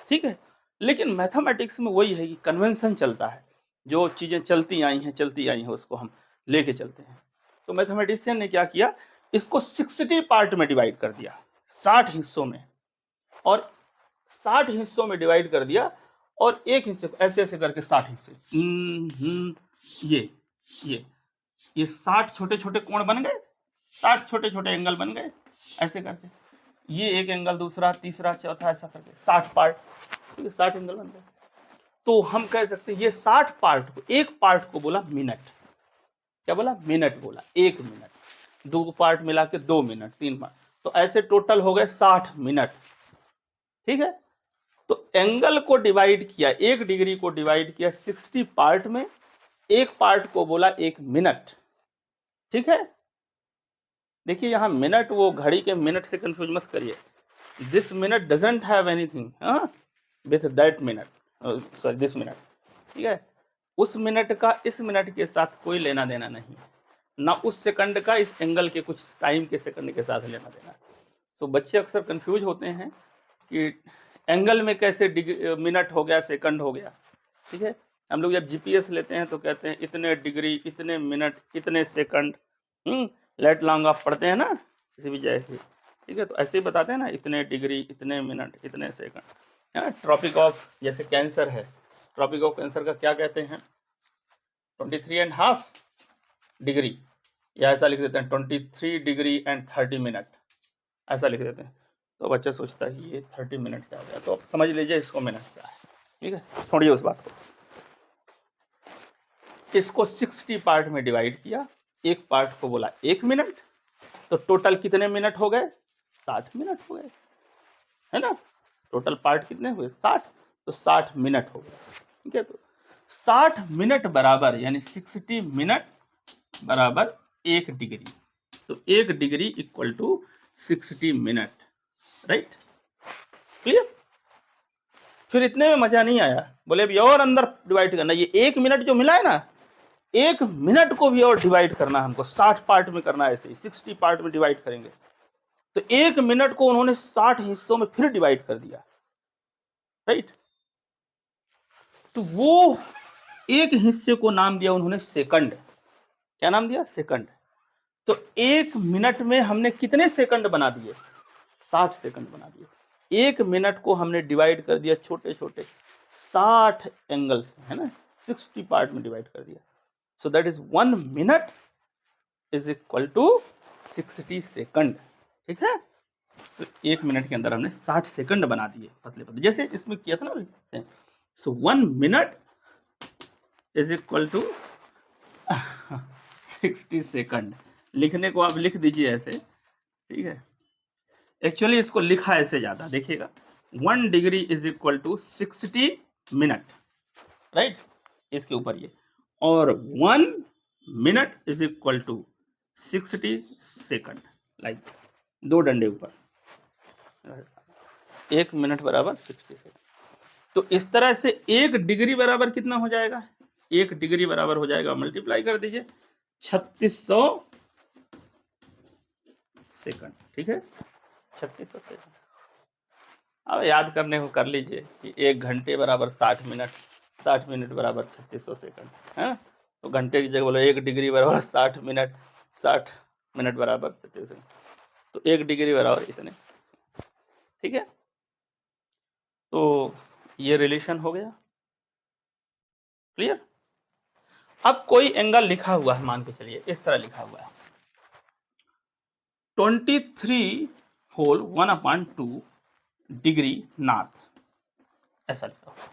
Speaker 1: ठीक है। लेकिन मैथमेटिक्स में वही है कि कन्वेंशन चलता है, जो चीजें चलती आई हैं उसको हम लेके चलते हैं। तो मैथमेटिशियन ने क्या किया, इसको 60 पार्ट में डिवाइड कर दिया, 60 हिस्सों में, और 60 हिस्सों में डिवाइड कर दिया, और एक हिस्से को ऐसे ऐसे करके 60 हिस्से, ये 60 छोटे छोटे कोण बन गए, 60 छोटे छोटे एंगल बन गए, ऐसे करके ये एक एंगल, दूसरा, तीसरा, चौथा, ऐसा करके 60 पार्ट, ठीक है, 60 एंगल बन गए। तो हम कह सकते हैं ये 60 पार्ट को, एक पार्ट को बोला मिनट, क्या बोला, मिनट बोला, 1 मिनट, 2 पार्ट मिला के 2 मिनट, 3 पार्ट, तो ऐसे टोटल हो गए 60 मिनट, ठीक है। तो एंगल को डिवाइड किया, 1 डिग्री को डिवाइड किया 60 पार्ट में, एक पार्ट को बोला 1 मिनट, ठीक है। देखिए यहां मिनट, वो घड़ी के मिनट से कंफ्यूज मत करिए, this minute doesn't have anything with that minute, sorry this minute, ठीक है। उस मिनट का इस मिनट के साथ कोई लेना देना नहीं, ना उस सेकंड का इस एंगल के कुछ टाइम के सेकंड के साथ लेना देना। सो बच्चे अक्सर कंफ्यूज होते हैं कि एंगल में कैसे मिनट हो गया, सेकंड हो गया, ठीक है। हम लोग जब जीपीएस लेते हैं तो कहते हैं इतने डिग्री, इतने मिनट, इतने सेकंड, लेट लॉन्ग आप पढ़ते हैं ना किसी भी जगह की, ठीक है, तो ऐसे ही बताते हैं ना, इतने डिग्री, इतने मिनट, इतने सेकंड। ट्रॉपिक ऑफ, जैसे कैंसर है, ट्रॉपिक ऑफ कैंसर का क्या कहते हैं, 23.5 डिग्री, या ऐसा लिख देते हैं 23 डिग्री एंड 30 मिनट, ऐसा लिख देते हैं। तो बच्चा सोचता है कि ये 30 मिनट क्या हो गया, तो आप समझ लीजिए इसको मिनट क्या है, ठीक है, छोड़िए उस बात को। इसको 60 पार्ट में डिवाइड किया, एक पार्ट को बोला 1 मिनट, तो टोटल कितने मिनट हो गए, 60 मिनट हो गए, है ना। टोटल पार्ट कितने हुए, 60, तो 60 मिनट हो गए, ठीक है। तो 60 मिनट बराबर, यानी 60 मिनट बराबर 1 डिग्री, तो 1 degree equal to 60 minute, right, clear. फिर इतने में मजा नहीं आया, बोले अभी और अंदर डिवाइड करना, ये 1 मिनट जो मिला है ना, 1 मिनट को भी और डिवाइड करना, हमको 60 पार्ट में करना है, ऐसे ही 60 पार्ट में डिवाइड करेंगे। तो 1 मिनट को उन्होंने 60 हिस्सों में फिर डिवाइड कर दिया, राइट। तो वो एक हिस्से को नाम दिया उन्होंने सेकंड, क्या नाम दिया, सेकंड। तो 1 मिनट में हमने कितने सेकंड बना दिए, 60 सेकंड बना दिए। 1 मिनट को हमने डिवाइड कर दिया छोटे छोटे 60 एंगल्स, है ना, 60 पार्ट में डिवाइड कर दिया। So that is 1 minute is equal to 60 second, ठीक है। तो 1 मिनट के अंदर हमने 60 सेकंड बना दिए, पतले पतले, जैसे इसमें किया था ना। So 1 minute is equal to 60 second. लिखने को आप लिख दीजिए ऐसे, ठीक है। एक्चुअली इसको लिखा ऐसे ज्यादा, देखिएगा 1 degree is equal to 60 minute, right, इसके ऊपर ये, और 1 minute is equal to 60 second, like this, 2 डंडे ऊपर, 1 मिनट बराबर 60 सेकंड। तो इस तरह से 1 डिग्री बराबर कितना हो जाएगा, 1 डिग्री बराबर हो जाएगा, मल्टीप्लाई कर दीजिए, 3600 सेकंड, ठीक है, 3600 सेकंड। अब याद करने को कर लीजिए कि 1 घंटे बराबर 60 मिनट, 60 मिनट बराबर 3600 सेकंड, है। तो घंटे की जगह बोलो 1 डिग्री बराबर 60 मिनट, 60 मिनट बराबर 33 सेकंड, तो 1 डिग्री बराबर इतने। ठीक है, तो ये रिलेशन हो गया क्लियर। अब कोई एंगल लिखा हुआ है, मान के चलिए इस तरह लिखा हुआ है 23 होल 1/2 डिग्री नॉर्थ, ऐसा लिखा हुआ।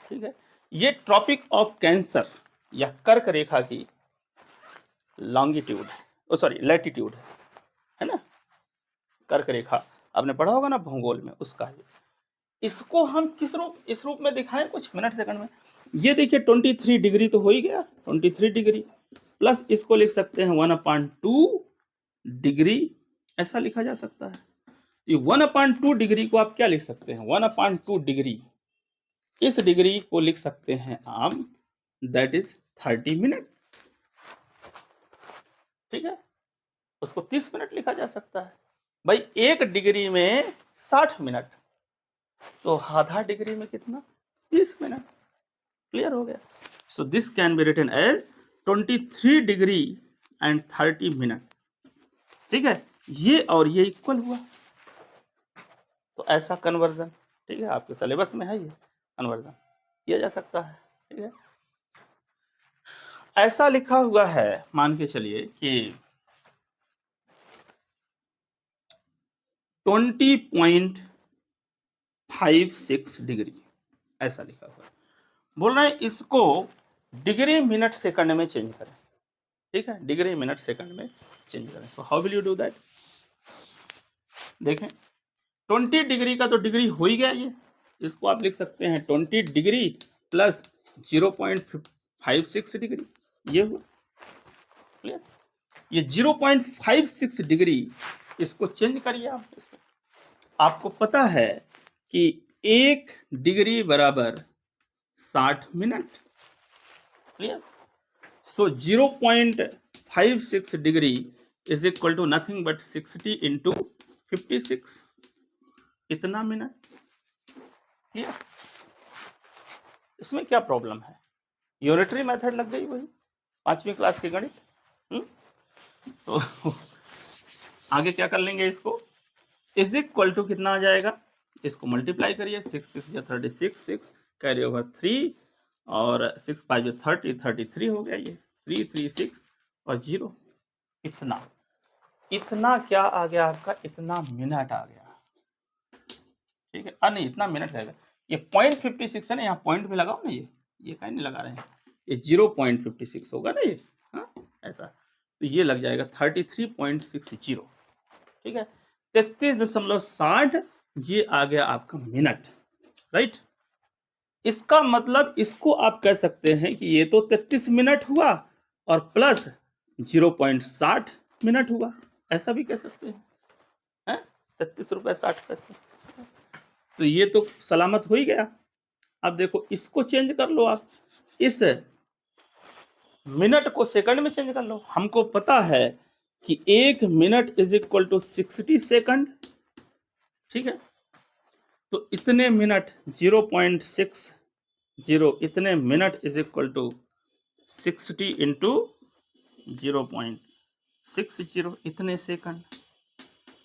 Speaker 1: ठीक है, ये ट्रॉपिक ऑफ कैंसर या कर्क रेखा की लॉन्गिट्यूड है, सॉरी लैटिट्यूड है ना, कर्क रेखा आपने पढ़ा होगा ना भूगोल में, उसका है। इसको हम किस रूप, इस रूप में दिखाएं कुछ मिनट सेकंड में। ये देखिए 23 डिग्री तो हो ही गया, 23 डिग्री प्लस इसको लिख सकते हैं 1/2 डिग्री, ऐसा लिखा जा सकता है। ये 1/2 डिग्री को आप क्या लिख सकते हैं, 1/2 डिग्री, इस डिग्री को लिख सकते हैं आप, दैट इज 30 मिनट। ठीक है, उसको 30 मिनट लिखा जा सकता है। भाई 1 डिग्री में 60 मिनट, तो आधा डिग्री में कितना, 30 मिनट। क्लियर हो गया। So this can be written as 23 degree and 30 minute. ठीक है, ये और ये इक्वल हुआ, तो ऐसा कन्वर्जन, ठीक है, आपके सिलेबस में है ये कन्वर्जन किया जा सकता है। ठीक है, ऐसा लिखा हुआ है, मान के चलिए कि 20.56 डिग्री, ऐसा लिखा हुआ है। बोल रहे हैं इसको डिग्री मिनट सेकंड में चेंज करें। ठीक है, डिग्री मिनट सेकंड में चेंज करें। So how will you do that, देखें 20 डिग्री का तो डिग्री हो ही गया, ये इसको आप लिख सकते हैं 20 डिग्री प्लस 0.56 डिग्री, ये हुआ क्लियर। ये 0.56 डिग्री, इसको चेंज करिए आप इसको। आपको पता है कि 1 डिग्री बराबर 60 minute, clear. So 0.56 degree is equal to nothing but 60 into 56, इतना मिनट। क्लियर, इसमें क्या प्रॉब्लम है, यूनिटरी मेथड लग गई वही 5वीं क्लास के गणित। तो आगे क्या कर लेंगे, इसको इज इक्वल टू कितना आ जाएगा, इसको मल्टीप्लाई करिए, 6 6 या 36, 6 कैरी ओवर 3 और 6 5 या 30, 33 हो गया, ये 3 3 6 और 0, इतना, इतना क्या आ गया आपका, इतना मिनट आ गया। ठीक है, नहीं इतना मिनट रहेगा, ये 0.56 है ना, यहाँ पॉइंट भी लगाओ ना, ये कहीं नहीं लगा रहे हैं, ये 0.56 होगा ना ये, हाँ ऐसा, तो ये लग जाएगा 33.60। ठीक है, 33.60, ये आ गया आपका मिनट, राइट। इसका मतलब इसको आप कह सकते हैं कि ये तो 33 मिनट हुआ और प्लस 0.60 मिनट हुआ, ऐसा भी कह सकते हैं, 33 रुपए 60 पैसे। तो ये तो सलामत हो ही गया। अब देखो इसको चेंज कर लो आप, इस मिनट को सेकंड में चेंज कर लो। हमको पता है कि 1 minute is equal to 60 second. ठीक है, तो इतने मिनट 0.60, इतने minute is equal to 60 into 0.60, इतने सेकंड।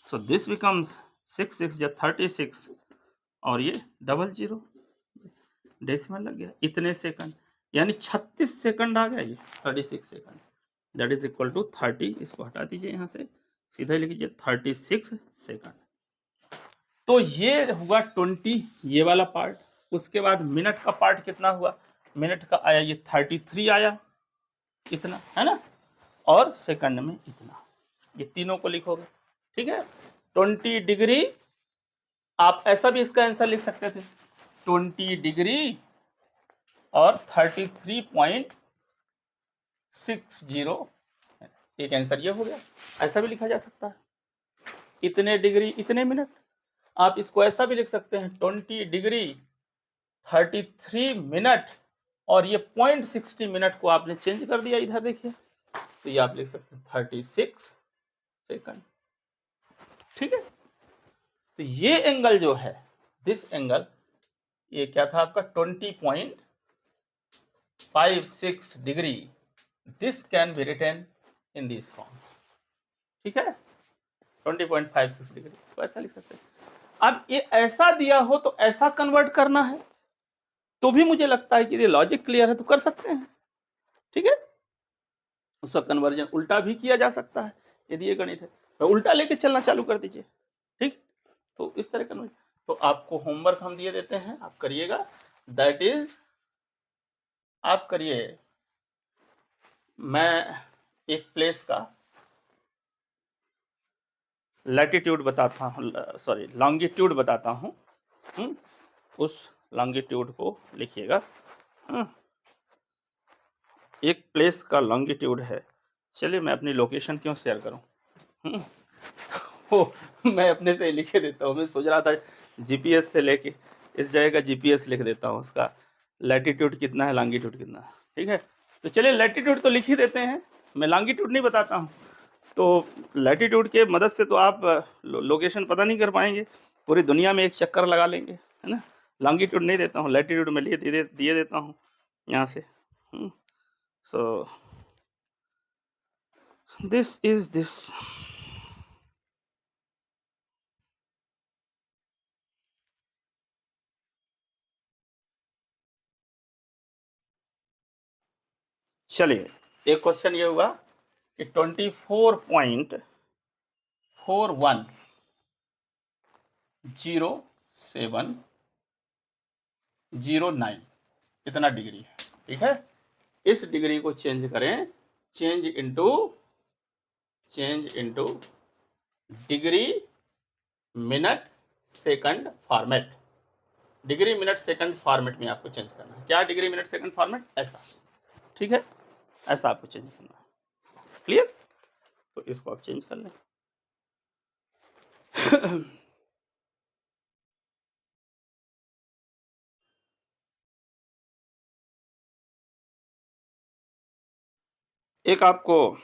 Speaker 1: सो दिस बिकम्स 6 6 या 36 और ये डबल जीरो, डेसिमल लग गया, इतने सेकंड, यानी 36 सेकंड आ गया, ये 36 second, that is equal to 30, इसको हटा दीजिए यहाँ से, सीधा लिख लीजिए 36 सेकंड। तो ये हुआ 20, ये वाला पार्ट। उसके बाद मिनट का पार्ट कितना हुआ, मिनट का आया ये 33 आया, इतना है ना, और सेकंड में इतना, ये तीनों को लिखोगे। ठीक है, 20 डिग्री, आप ऐसा भी इसका आंसर लिख सकते थे, 20 डिग्री और 33.60, एक आंसर ये हो गया। ऐसा भी लिखा जा सकता है, इतने डिग्री इतने मिनट। आप इसको ऐसा भी लिख सकते हैं, 20 डिग्री 33 मिनट और ये 0.60 मिनट को आपने चेंज कर दिया इधर, देखिए, तो ये आप लिख सकते हैं 36 सेकंड। ठीक है, तो ये एंगल जो है, दिस एंगल, ये क्या था आपका 2.56 degree, this can be written in this forms. ठीक है, 20.56 डिग्री, इसको ऐसा लिख सकते हैं। अब ये ऐसा दिया हो तो ऐसा कन्वर्ट करना है, तो भी मुझे लगता है कि ये लॉजिक क्लियर है तो कर सकते हैं। ठीक है, उसका कन्वर्जन उल्टा भी किया जा सकता है, यदि ये गणित है तो उल्टा लेके चलना चालू कर दीजिए। ठीक, तो इस तरह का। तो आपको होमवर्क हम दिए देते हैं, आप करिएगा। दैट इज, आप करिए, मैं एक प्लेस का लैटिट्यूड बताता हूँ, सॉरी लॉन्गिट्यूड बताता हूँ। उस लॉन्गिट्यूड को लिखिएगा। एक प्लेस का लॉन्गिट्यूड है, चलिए मैं अपनी लोकेशन क्यों शेयर करूं। तो मैं अपने से लिखे देता हूँ। मैं सोच रहा था जीपीएस से लेके इस जगह का जीपीएस लिख देता हूँ, उसका लैटिट्यूड कितना है, लॉन्गिट्यूड कितना है। ठीक है, तो चलिए लैटिट्यूड तो लिख ही देते हैं, मैं लॉन्गिट्यूड नहीं बताता हूँ। तो लैटिट्यूड के मदद से तो आप लोकेशन पता नहीं कर पाएंगे, पूरी दुनिया में एक चक्कर लगा लेंगे, है ना। लॉन्गिट्यूड नहीं देता हूँ, लैटिट्यूड में दिए देता हूँ यहाँ से। सो दिस इज दिस। चलिए, एक क्वेश्चन ये हुआ कि 24.410709 इतना डिग्री है। ठीक है, इस डिग्री को चेंज करें, change into degree minute second format. Degree minute second format में आपको चेंज करना है। क्या डिग्री मिनट सेकंड फॉर्मेट, ऐसा। ठीक है, ऐसा आपको चेंज करना है। क्लियर, तो इसको आप चेंज कर लें। एक आपको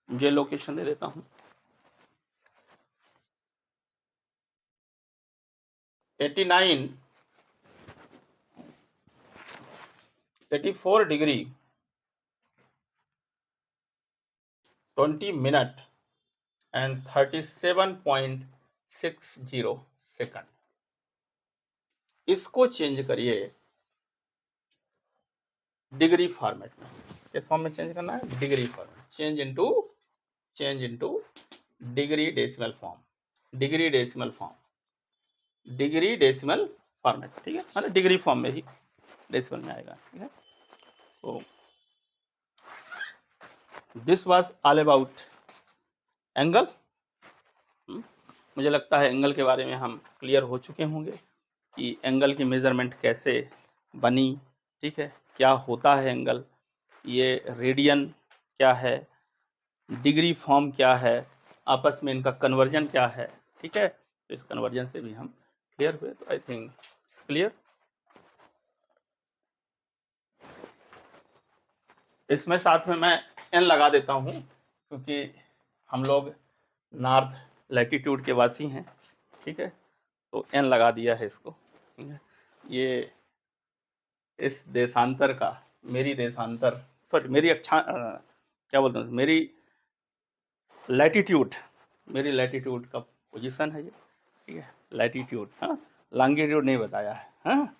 Speaker 1: ये लोकेशन दे देता हूं, 84 डिग्री 20 मिनट एंड 37.60 सेकंड। इसको चेंज करिए डिग्री फॉर्मेट में। किस फॉर्म में चेंज करना है, degree format. Change into degree decimal form, degree decimal format. ठीक है, मतलब डिग्री फॉर्म में ही डेसिमल में आएगा। ठीक है, तो this was all about angle. मुझे लगता है एंगल के बारे में हम क्लियर हो चुके होंगे कि एंगल की मेजरमेंट कैसे बनी। ठीक है, क्या होता है एंगल, ये रेडियन क्या है, डिग्री फॉर्म क्या है, आपस में इनका कन्वर्जन क्या है। ठीक है, तो इस कन्वर्जन से भी हम क्लियर हुए। तो आई थिंक इट्स क्लियर। इसमें साथ में मैं एन लगा देता हूँ, क्योंकि हम लोग नॉर्थ लैटिट्यूड के वासी हैं। ठीक है, तो एन लगा दिया है इसको। ठीक है, ये इस देशांतर का, मेरी देशांतर, सॉरी मेरी क्या बोलते हैं, मेरी लैटिट्यूड का पोजीशन है ये। ठीक है, लैटिट्यूड, हाँ, लॉन्गिट्यूड नहीं बताया है। हाँ,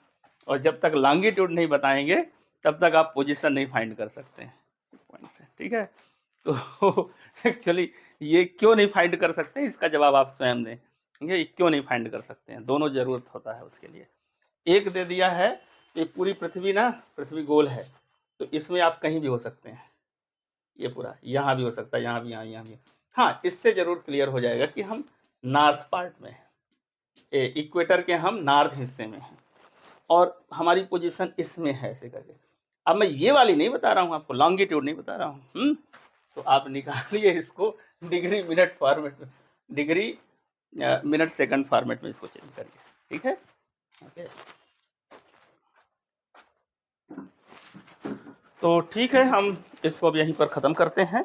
Speaker 1: और जब तक लॉन्गिट्यूड नहीं बताएंगे तब तक आप पोजीशन नहीं फाइंड कर सकते हैं पॉइंट से। ठीक है, तो एक्चुअली ये क्यों नहीं फाइंड कर सकते, इसका जवाब आप स्वयं दें। ये क्यों नहीं फाइंड कर सकते हैं, दोनों जरूरत होता है उसके लिए। एक दे दिया है, ये पूरी पृथ्वी ना, पृथ्वी गोल है, तो इसमें आप कहीं भी हो सकते हैं, ये पूरा यहाँ भी हो सकता है, यहाँ भी, यहाँ भी। हाँ, इससे जरूर क्लियर हो जाएगा कि हम नॉर्थ पार्ट में हैं, इक्वेटर के हम नॉर्थ हिस्से में हैं और हमारी पोजीशन इसमें है, ऐसे करके। अब मैं ये वाली नहीं बता रहा हूँ आपको, लॉन्गिट्यूड नहीं बता रहा हूँ। तो आप निकालिए इसको डिग्री मिनट फॉर्मेट में, डिग्री मिनट सेकंड फॉर्मेट में इसको चेंज करिए। ठीक है, ओके। तो ठीक है, हम इसको अब यहीं पर ख़त्म करते हैं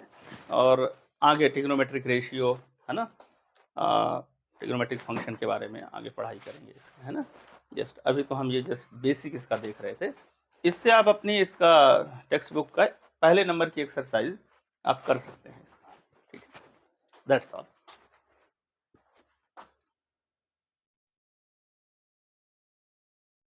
Speaker 1: और आगे ट्रिग्नोमेट्रिक रेशियो, है ना, ट्रिग्नोमेट्रिक फंक्शन के बारे में आगे पढ़ाई करेंगे इसका, है ना। जस्ट अभी तो हम ये जस्ट बेसिक इसका देख रहे थे। इससे आप अपनी इसका टेक्स्ट बुक का पहले नंबर की एक्सरसाइज आप कर सकते हैं इसका, ठीक है। That's all.